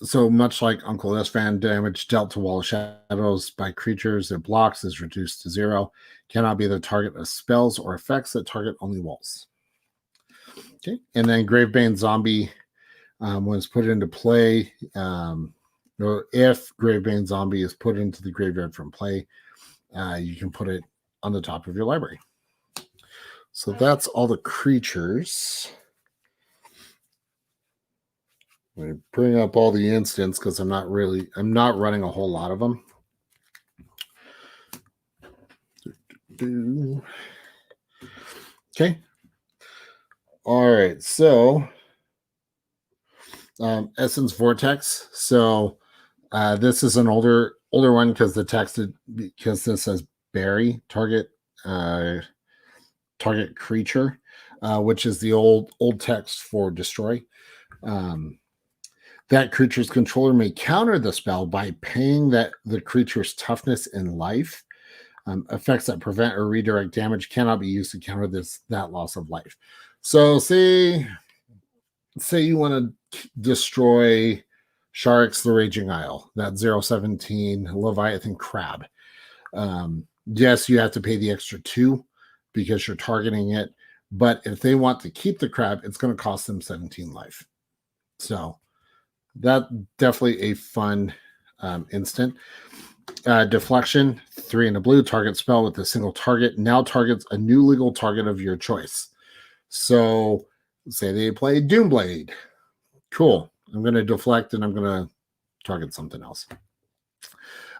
So much like Uncle Isfan, damage dealt to Wall of Shadows by creatures it blocks is reduced to 0. Cannot be the target of spells or effects that target only walls. Okay, and then Gravebane Zombie, when it's put into play, or if Gravebane Zombie is put into the graveyard from play, you can put it on the top of your library. So that's all the creatures. Let me bring up all the instants because I'm not running a whole lot of them. Okay. All right. So Essence Vortex. So This is an older one because because this says berry target creature, which is the old text for destroy. That creature's controller may counter the spell by paying the creature's toughness in life. Effects that prevent or redirect damage cannot be used to counter that loss of life. So say you want to destroy Sharks the Raging Isle, that 017 Leviathan Crab. Yes, you have to pay the extra 2 because you're targeting it. But if they want to keep the crab, it's going to cost them 17 life. So that definitely a fun instant. Deflection, 3 in a blue, target spell with a single target. Now targets a new legal target of your choice. So say they play Doomblade. Cool. I'm going to deflect and I'm going to target something else.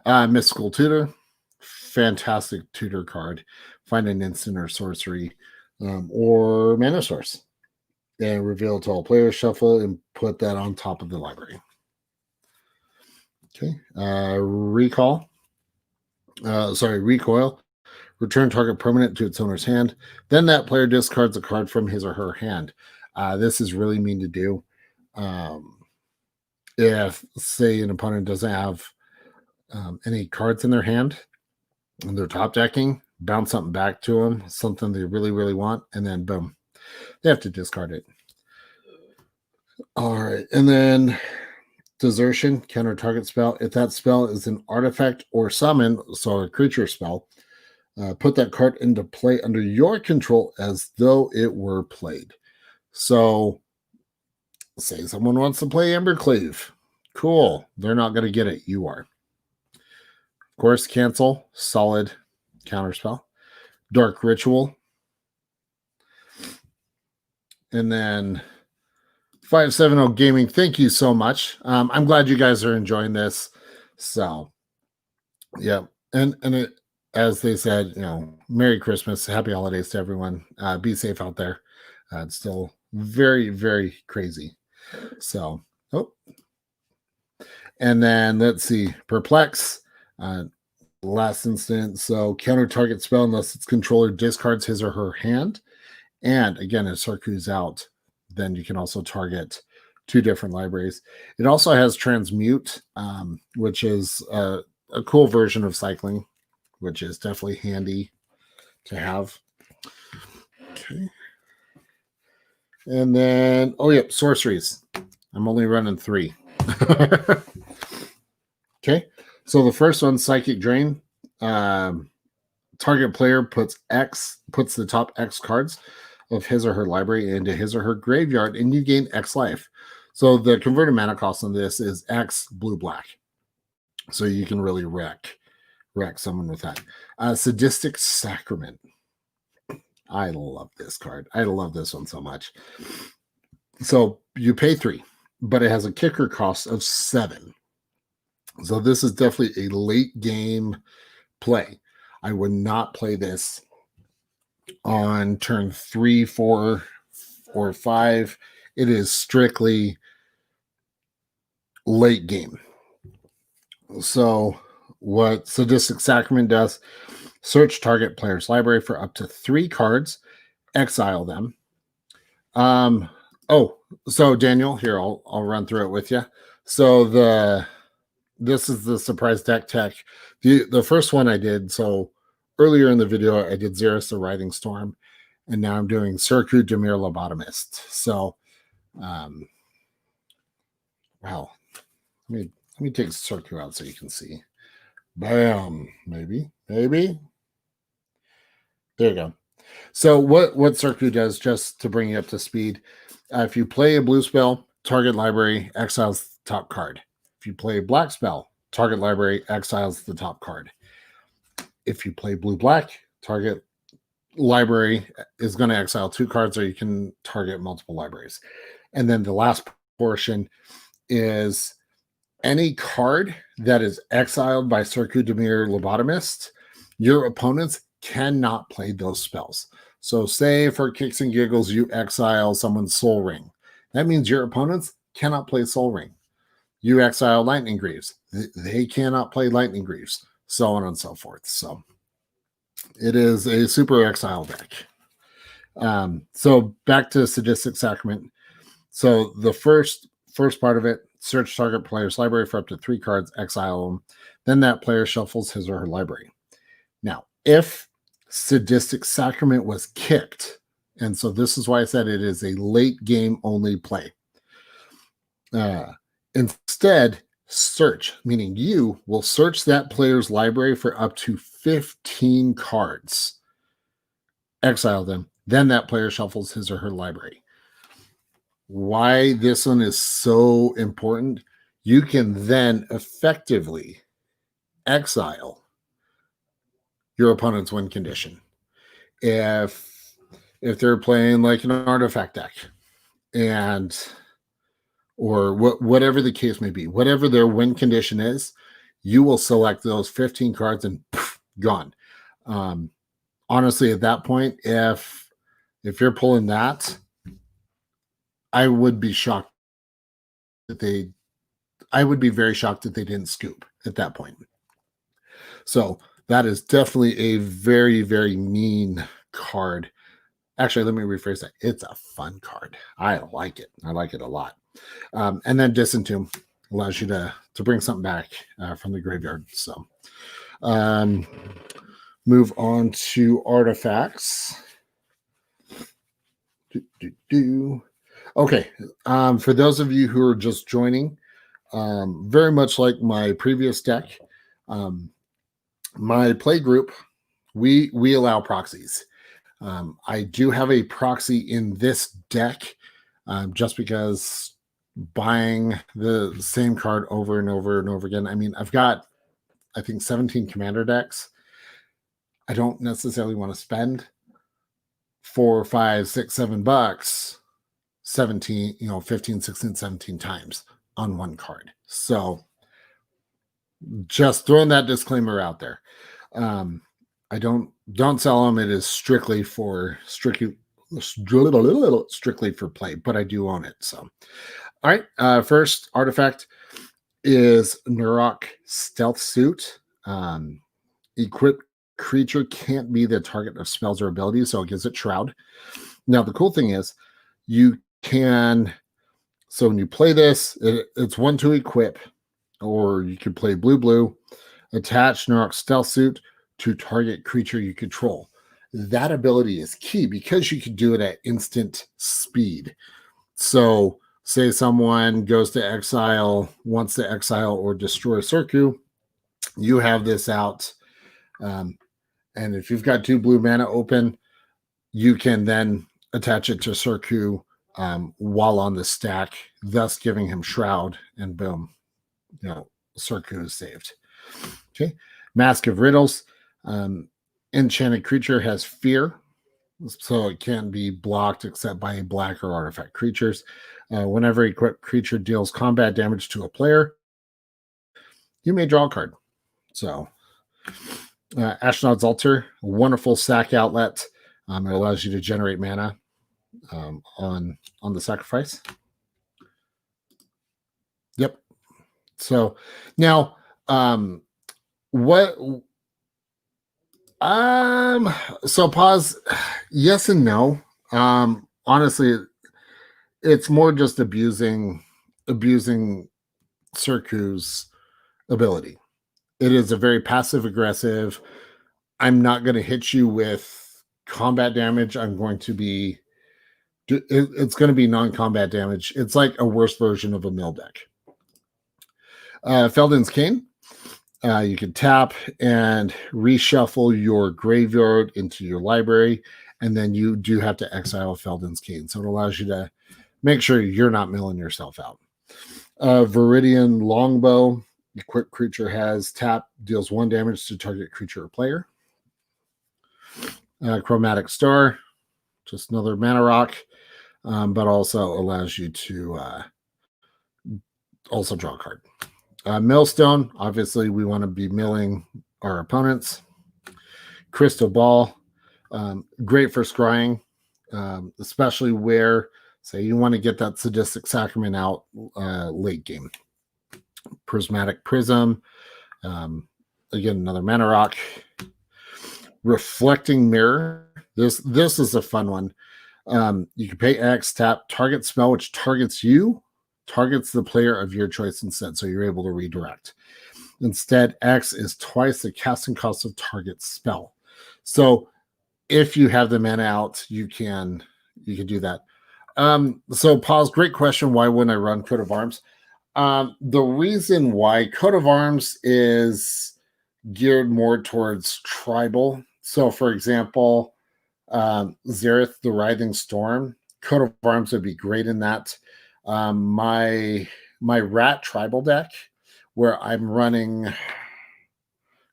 Mystical Tutor, fantastic tutor card. Find an instant or sorcery or mana source and reveal to all players, shuffle, and put that on top of the library. Okay. Recoil. Return target permanent to its owner's hand. Then that player discards a card from his or her hand. This is really mean to do. If, say, an opponent doesn't have any cards in their hand and they're top decking, bounce something back to them, something they really, really want, and then boom, they have to discard it. All right. And then Desertion, counter target spell. If that spell is an artifact or summon, so a creature spell, put that card into play under your control as though it were played. So, say someone wants to play Embercleave. Cool. They're not going to get it. You are. Of course, cancel. Solid counter spell. Dark Ritual. And then 570 Gaming, thank you so much. I'm glad you guys are enjoying this. So, yeah. And it, as they said, Merry Christmas, Happy Holidays to everyone. Be safe out there. It's still very, very crazy. So, and then let's see, Perplex, last instance. So, counter target spell unless its controller discards his or her hand. And again, if Sarku's out, then you can also target 2 different libraries. It also has Transmute, which is a cool version of cycling, which is definitely handy to have. Okay. And then, sorceries. I'm only running 3. Okay. So the first one, Psychic Drain. Target player puts the top X cards of his or her library into his or her graveyard, and you gain X life. So the converted mana cost on this is X blue-black. So you can really wreck someone with that. Sadistic Sacrament. I love this card. I love this one so much. So you pay 3, but it has a kicker cost of 7. So this is definitely a late game play. I would not play this on turn 3, 4, or 5. It is strictly late game. So what Sadistic Sacrament does, search target player's library for up to 3 cards, exile them. So Daniel, here, I'll run through it with you. So this is the surprise deck tech. The first one I did, so earlier in the video, I did Xeris the Riding Storm, and now I'm doing Surku Demir Lobotomist. So, wow. Let me take Surku out so you can see. Bam. Maybe. There you go. So what Surku does, just to bring you up to speed, if you play a blue spell, target library exiles the top card. If you play a black spell, target library exiles the top card. If you play blue-black, target library is going to exile 2 cards, or you can target multiple libraries. And then the last portion is any card that is exiled by Surku Demir Lobotomist, your opponents cannot play those spells. So say for kicks and giggles, you exile someone's Soul Ring. That means your opponents cannot play Soul Ring. You exile Lightning Greaves. They cannot play Lightning Greaves, so on and so forth. So it is a super exile deck. So back to Sadistic Sacrament. So the first part of it, search target player's library for up to 3 cards, exile them. Then that player shuffles his or her library. Now, if Sadistic Sacrament was kicked, and so this is why I said it is a late game only play. Instead, search, meaning you will search that player's library for up to 15 cards, exile them, then that player shuffles his or her library. Why this one is so important, you can then effectively exile your opponent's win condition. If they're playing like an artifact deck, and or whatever the case may be, whatever their win condition is, you will select those 15 cards and poof, gone. Honestly, at that point, if you're pulling that, I would be shocked that I would be very shocked that they didn't scoop at that point. So that is definitely a very, very mean card. Actually, let me rephrase that. It's a fun card. I like it. I like it a lot. And then Disentomb allows you to bring something back from the graveyard. So move on to artifacts. Okay. For those of you who are just joining, very much like my previous deck, my play group, we allow proxies. I do have a proxy in this deck just because buying the same card over and over and over again. I mean, I've got, I think, 17 commander decks. I don't necessarily want to spend $4, $5, $6, $7, 17, 15, 16, 17 times on one card. So just throwing that disclaimer out there. I don't sell them. It is strictly for play, but I do own it. So, all right. First artifact is Nurok Stealth Suit. Equipped creature can't be the target of spells or abilities, so it gives it Shroud. Now, the cool thing is you can, so when you play this, it's 1 to equip, or you could play blue, attach Nurok Stealth Suit to target creature you control. That ability is key because you can do it at instant speed. So say someone goes to exile, wants to exile or destroy Surku, you have this out. And if you've got 2 blue mana open, you can then attach it to Surku while on the stack, thus giving him Shroud, and boom, Surku is saved. Okay. Mask of Riddles. Enchanted creature has fear, so it can be blocked except by black or artifact creatures. Whenever equipped creature deals combat damage to a player, you may draw a card. So Ashnod's Altar, a wonderful sack outlet. It allows you to generate mana on the sacrifice. Yep. So now so pause, yes and no. Honestly, it's more just abusing Surku's ability. It is a very passive aggressive. I'm not going to hit you with combat damage. I'm going to be, it's going to be non-combat damage. It's like a worse version of a mill deck. Feldon's Cane. You can tap and reshuffle your graveyard into your library, and then you do have to exile Feldon's Cane. So it allows you to make sure you're not milling yourself out. Viridian Longbow. Equipped creature has tap, deals 1 damage to target creature or player. Chromatic Star, just another mana rock, but also allows you to also draw a card. Millstone, obviously we want to be milling our opponents. Crystal Ball, great for scrying, especially where, say, you want to get that Sadistic Sacrament out late game. Prismatic Prism. Again, another mana rock. Reflecting Mirror. This is a fun one. You can pay X, tap target spell, which targets you, targets the player of your choice instead, so you're able to redirect. Instead, X is twice the casting cost of target spell. So if you have the mana out, you can do that. So pause. Great question. Why wouldn't I run Coat of Arms? The reason why Coat of Arms is geared more towards tribal. So, for example, Zareth, the Writhing Storm, Coat of Arms would be great in that. My rat tribal deck, where I'm running, I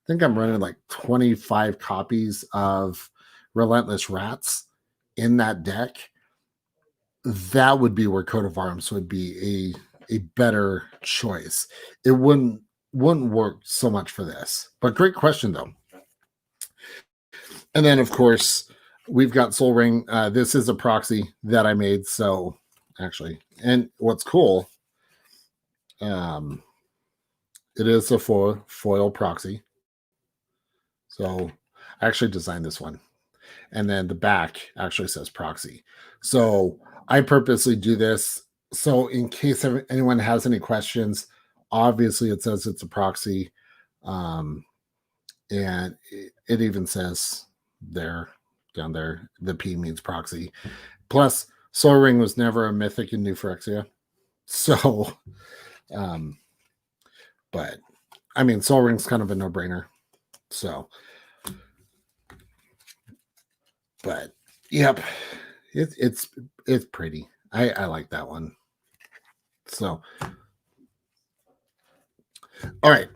think I'm running like 25 copies of Relentless Rats in that deck. That would be where Coat of Arms would be a better choice. It wouldn't work so much for this. But great question though. And then of course we've got Soul Ring. This is a proxy that I made. So actually, and what's cool, it is a foil proxy. So I actually designed this one. And then the back actually says proxy. So I purposely do this. So in case anyone has any questions, obviously it says it's a proxy. And it even says there, down there, the P means proxy. Plus, Soul Ring was never a mythic in New Phyrexia. So, but I mean, Soul Ring's kind of a no-brainer. So, but yep, it's pretty. I like that one. So, all right,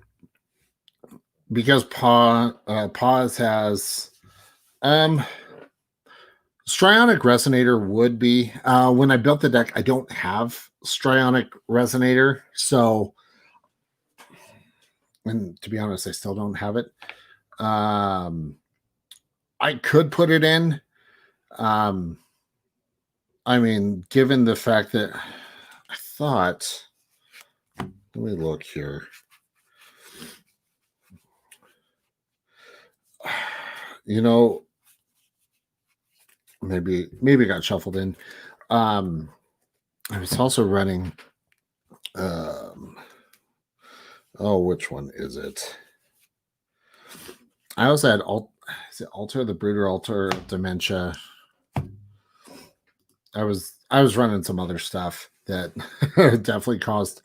because Pause has Strionic Resonator would be when I built the deck. I don't have Strionic Resonator, so, and to be honest, I still don't have it. I could put it in. I mean, given the fact that I thought, let me look here. You know, maybe it got shuffled in. I was also running. Which one is it? I also had Alter the Brooder, Alter Dementia. I was running some other stuff that definitely caused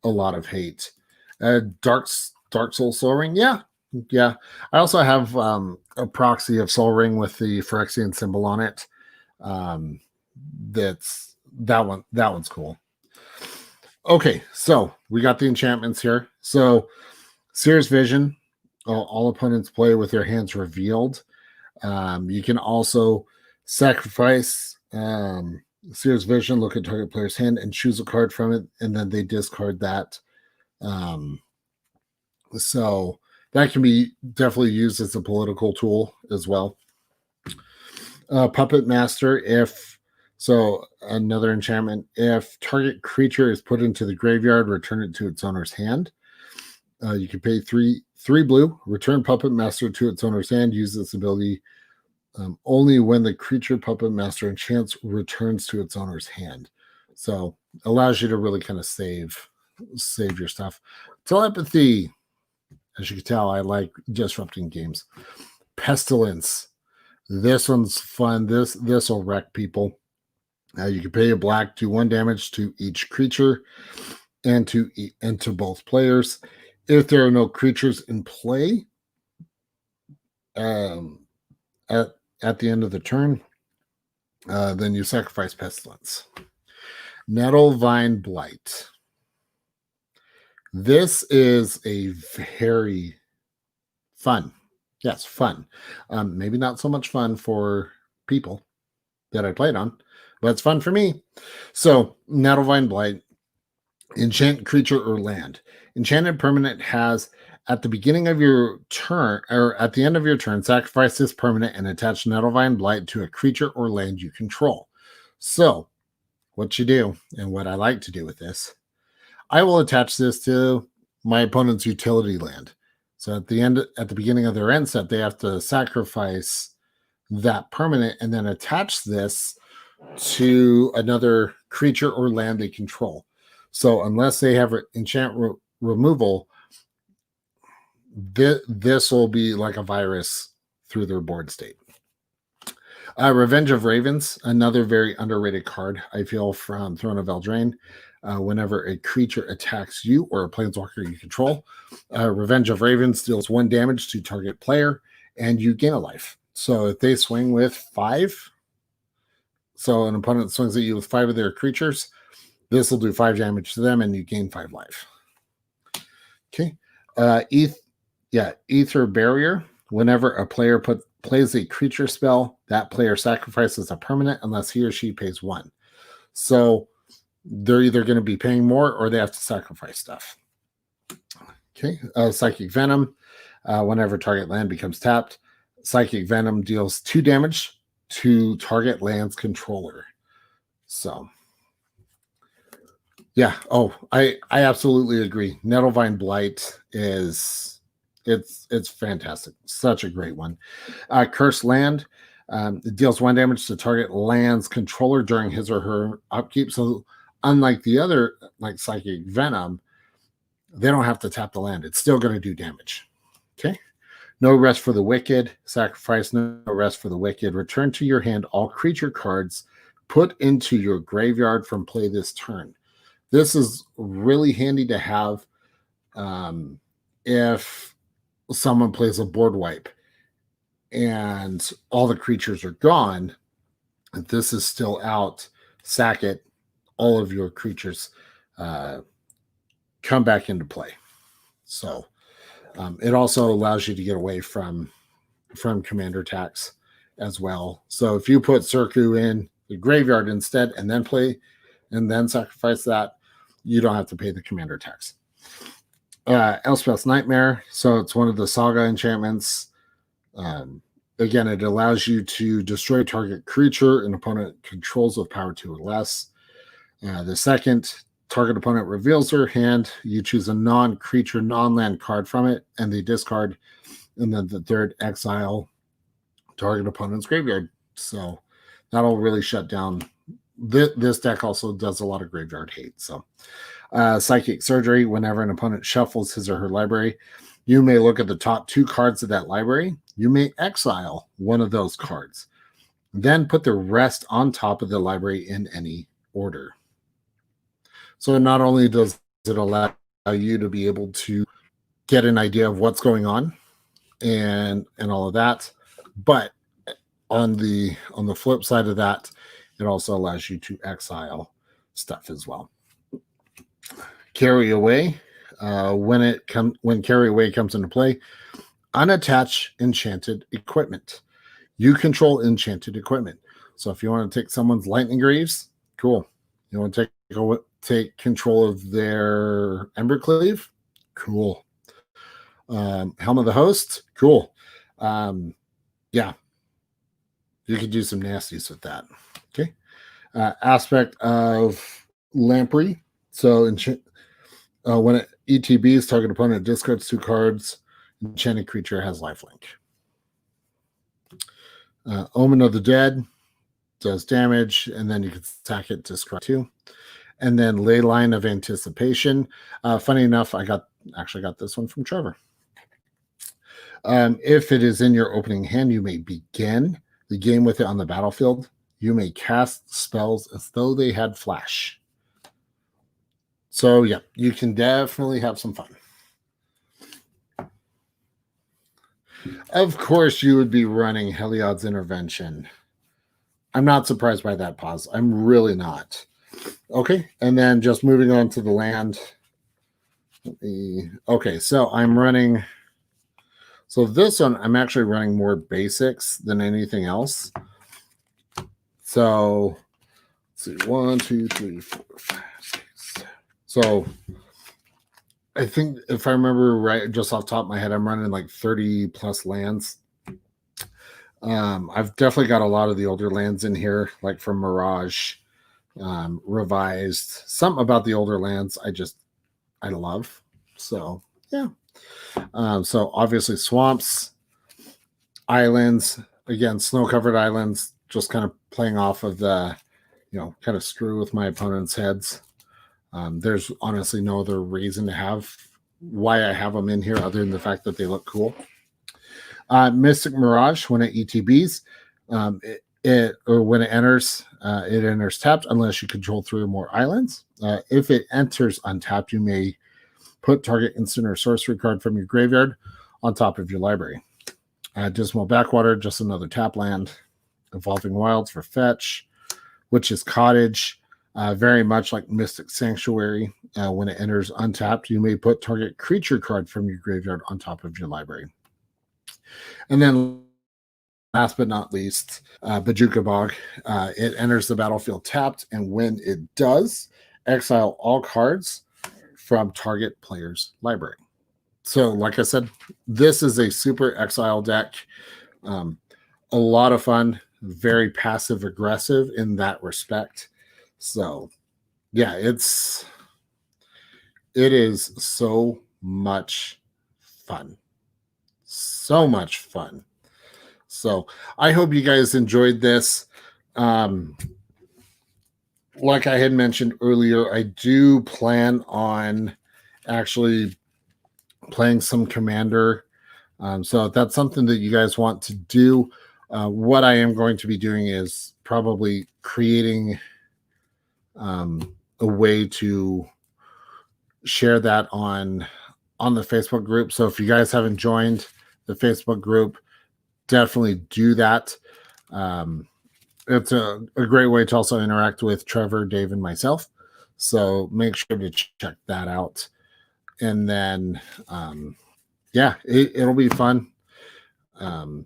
a lot of hate. Dark Soul Ring, yeah. I also have a proxy of Soul Ring with the Phyrexian symbol on it. That one's cool. Okay, so we got the enchantments here. So Seer's Vision, all opponents play with their hands revealed. You can also sacrifice Seer's Vision, look at target player's hand and choose a card from it, and then they discard that. So that can be definitely used as a political tool as well. Puppet Master, another enchantment. If target creature is put into the graveyard, return it to its owner's hand. You can pay three blue, return Puppet Master to its owner's hand, use this ability only when the creature Puppet Master enchants returns to its owner's hand. So allows you to really kind of save your stuff. Telepathy, as you can tell, I like disrupting games. Pestilence. This one's fun. This will wreck people. You can pay a black, do 1 damage to each creature and to both players. If there are no creatures in play, at the end of the turn, then you sacrifice Pestilence. Nettlevine Blight. This is a very fun. Yes, fun. Maybe not so much fun for people that I played on, but it's fun for me. So, Nettlevine Blight. Enchant creature or land. Enchanted permanent has, at the beginning of your turn, or at the end of your turn, sacrifice this permanent and attach Nettlevine Blight to a creature or land you control. So, what you do, and what I like to do with this, I will attach this to my opponent's utility land. So at the beginning of their end step, they have to sacrifice that permanent and then attach this to another creature or land they control. So unless they have enchant removal, this will be like a virus through their board state. Revenge of Ravens, another very underrated card, I feel, from Throne of Eldraine. Whenever a creature attacks you or a planeswalker you control, Revenge of Ravens deals 1 damage to target player, and you gain a life. So if they swing with 5, so an opponent swings at you with 5 of their creatures, this will do 5 damage to them, and you gain 5 life. Okay. Ether Barrier. Whenever a player plays a creature spell, that player sacrifices a permanent unless he or she pays 1. So they're either going to be paying more or they have to sacrifice stuff. Okay. Psychic Venom. Whenever target land becomes tapped, Psychic Venom deals 2 damage to target land's controller. So yeah. Oh, I absolutely agree. Nettlevine Blight is it's fantastic. Such a great one. Cursed Land. It deals 1 damage to target land's controller during his or her upkeep. So unlike the other, like Psychic Venom, they don't have to tap the land. It's still going to do damage. Okay. No Rest for the Wicked. Sacrifice No Rest for the Wicked. Return to your hand all creature cards put into your graveyard from play this turn. This is really handy to have if someone plays a board wipe and all the creatures are gone. If this is still out, sack it. All of your creatures come back into play. So it also allows you to get away from commander attacks as well. So if you put Circu in the graveyard instead and then play and then sacrifice that, you don't have to pay the commander tax. Elspeth's Nightmare. So it's one of the saga enchantments. Again, it allows you to destroy target creature an opponent controls with power 2 or less. The second, target opponent reveals their hand. You choose a non-creature, non-land card from it, and they discard. And then the third, exile target opponent's graveyard. So that'll really shut down. This deck also does a lot of graveyard hate. So Psychic Surgery. Whenever an opponent shuffles his or her library, you may look at the top 2 cards of that library. You may exile one of those cards. Then put the rest on top of the library in any order. So not only does it allow you to be able to get an idea of what's going on and all of that, but on the flip side of that, it also allows you to exile stuff as well. Carry Away. When Carry Away comes into play, unattach enchanted equipment. You control enchanted equipment. So if you want to take someone's Lightning Greaves, cool. You want to take control of their Embercleave, cool. Helm of the Host, cool. Yeah, you could do some nasties with that. Okay. Aspect of Lamprey. So when it ETBs, target opponent discards 2 cards. Enchanted creature has lifelink. Omen of the Dead does damage, and then you can attack it, discard 2. And then Leyline of Anticipation. Funny enough, I actually got this one from Trevor. If it is in your opening hand, you may begin the game with it on the battlefield. You may cast spells as though they had flash. So yeah, you can definitely have some fun. Of course, you would be running Heliod's Intervention. I'm not surprised by that pause. I'm really not. Okay, and then just moving on to the land. Okay, so I'm running. So this one, I'm actually running more basics than anything else. So let's see, 1, 2, 3, 4, 5, 6, 7. So I think if I remember right, just off the top of my head, I'm running like 30 plus lands. I've definitely got a lot of the older lands in here, like from Mirage, Revised. Something about the older lands I love. So yeah. So obviously swamps, islands, again, snow-covered islands, just kind of playing off of the, kind of screw with my opponent's heads. There's honestly no other reason to have why I have them in here other than the fact that they look cool. Mystic Mirage, when it ETBs, when it enters tapped unless you control 3 or more islands. If it enters untapped, you may put target instant or sorcery card from your graveyard on top of your library. Dismal Backwater, just another tap land. Evolving Wilds for fetch. Witch's Cottage, very much like Mystic Sanctuary. When it enters untapped, you may put target creature card from your graveyard on top of your library. And then last but not least, Bojuka Bog. It enters the battlefield tapped, and when it does, exile all cards from target player's library. So, like I said, this is a super exile deck. A lot of fun, very passive aggressive in that respect. So, yeah, it is so much fun. So much fun. So I hope you guys enjoyed this. Like I had mentioned earlier, I do plan on actually playing some Commander. So if that's something that you guys want to do, what I am going to be doing is probably creating a way to share that on the Facebook group. So if you guys haven't joined the Facebook group, definitely do that. It's a great way to also interact with Trevor, Dave, and myself. So make sure to check that out. And then, yeah, it'll be fun. And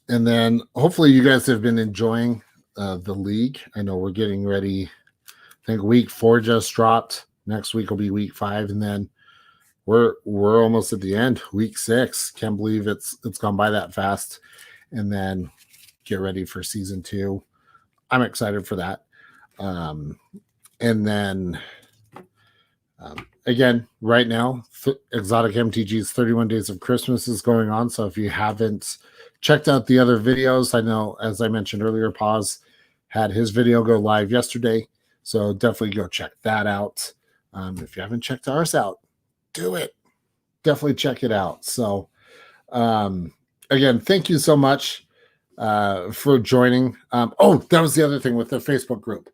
then hopefully you guys have been enjoying the league. I know we're getting ready. I think week 4 just dropped. Next week will be week 5, and then we're almost at the end. Week 6. Can't believe it's gone by that fast. And then get ready for season 2. I'm excited for that. And then again, right now, Exotic MTG's 31 Days of Christmas is going on. So if you haven't checked out the other videos, I know, as I mentioned earlier, Paz had his video go live yesterday. So definitely go check that out. If you haven't checked ours out, do it. Definitely check it out. So again, thank you so much for joining. That was the other thing with the Facebook group.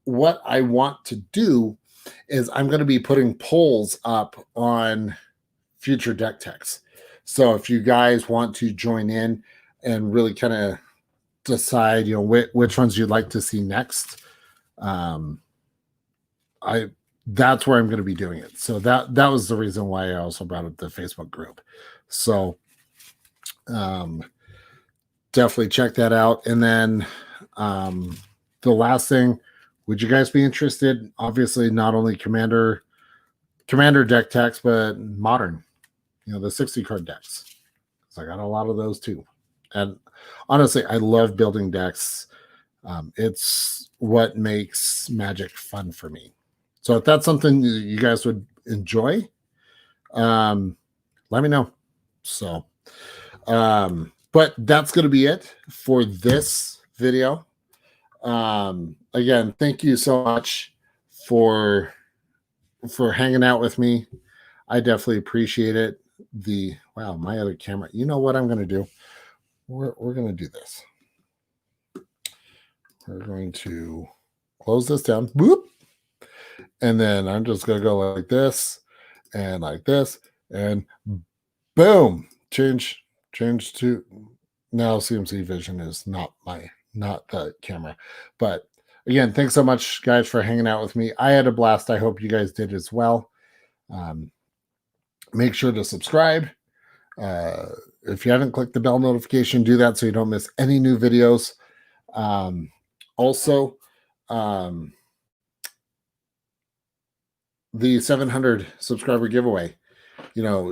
What I want to do is I'm going to be putting polls up on future deck techs. So if you guys want to join in and really kind of decide, which ones you'd like to see next, that's where I'm going to be doing it. So that was the reason why I also brought up the Facebook group. So definitely check that out. And then the last thing, would you guys be interested? Obviously, not only Commander deck techs, but modern, the 60 card decks. So I got a lot of those too. And honestly, I love building decks. It's what makes Magic fun for me. So if that's something you guys would enjoy, let me know. So, but that's going to be it for this video. Again, thank you so much for hanging out with me. I definitely appreciate it. Wow, my other camera. You know what I'm going to do? We're going to do this. We're going to close this down. Boop. And then I'm just going to go like this and boom. Change to now CMC Vision is not the camera. But again, thanks so much, guys, for hanging out with me. I had a blast. I hope you guys did as well. Make sure to subscribe. If you haven't clicked the bell notification, do that so you don't miss any new videos. Also, the 700 subscriber giveaway.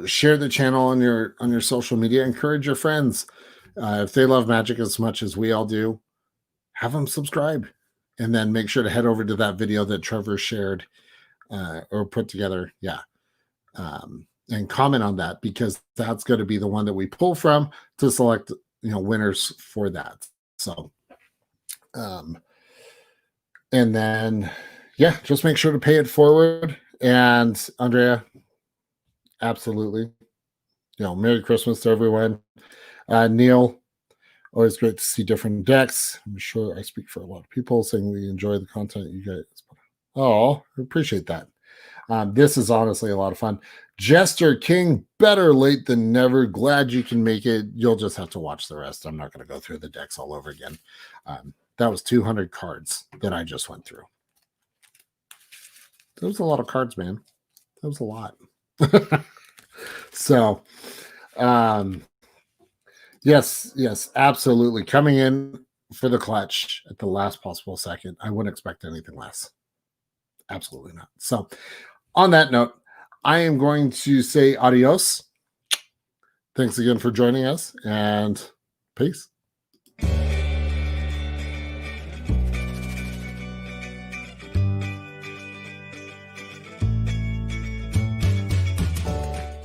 Share the channel on your social media. Encourage your friends. If they love Magic as much as we all do, have them subscribe. And then make sure to head over to that video that Trevor shared or put together. Yeah. and comment on that, because that's going to be the one that we pull from to select, winners for that. So, and then, yeah, just make sure to pay it forward. And Andrea, absolutely, Merry Christmas to everyone. Neil, always great to see different decks. I'm sure I speak for a lot of people saying we enjoy the content you guys. Oh, I appreciate that. This is honestly a lot of fun. Jester King, better late than never. Glad you can make it. You'll just have to watch the rest. I'm not going to go through the decks all over again. That was 200 cards that I just went through. That was a lot of cards, man. That was a lot. So, yes, absolutely. Coming in for the clutch at the last possible second. I wouldn't expect anything less. Absolutely not. So, on that note, I am going to say adios. Thanks again for joining us, and peace.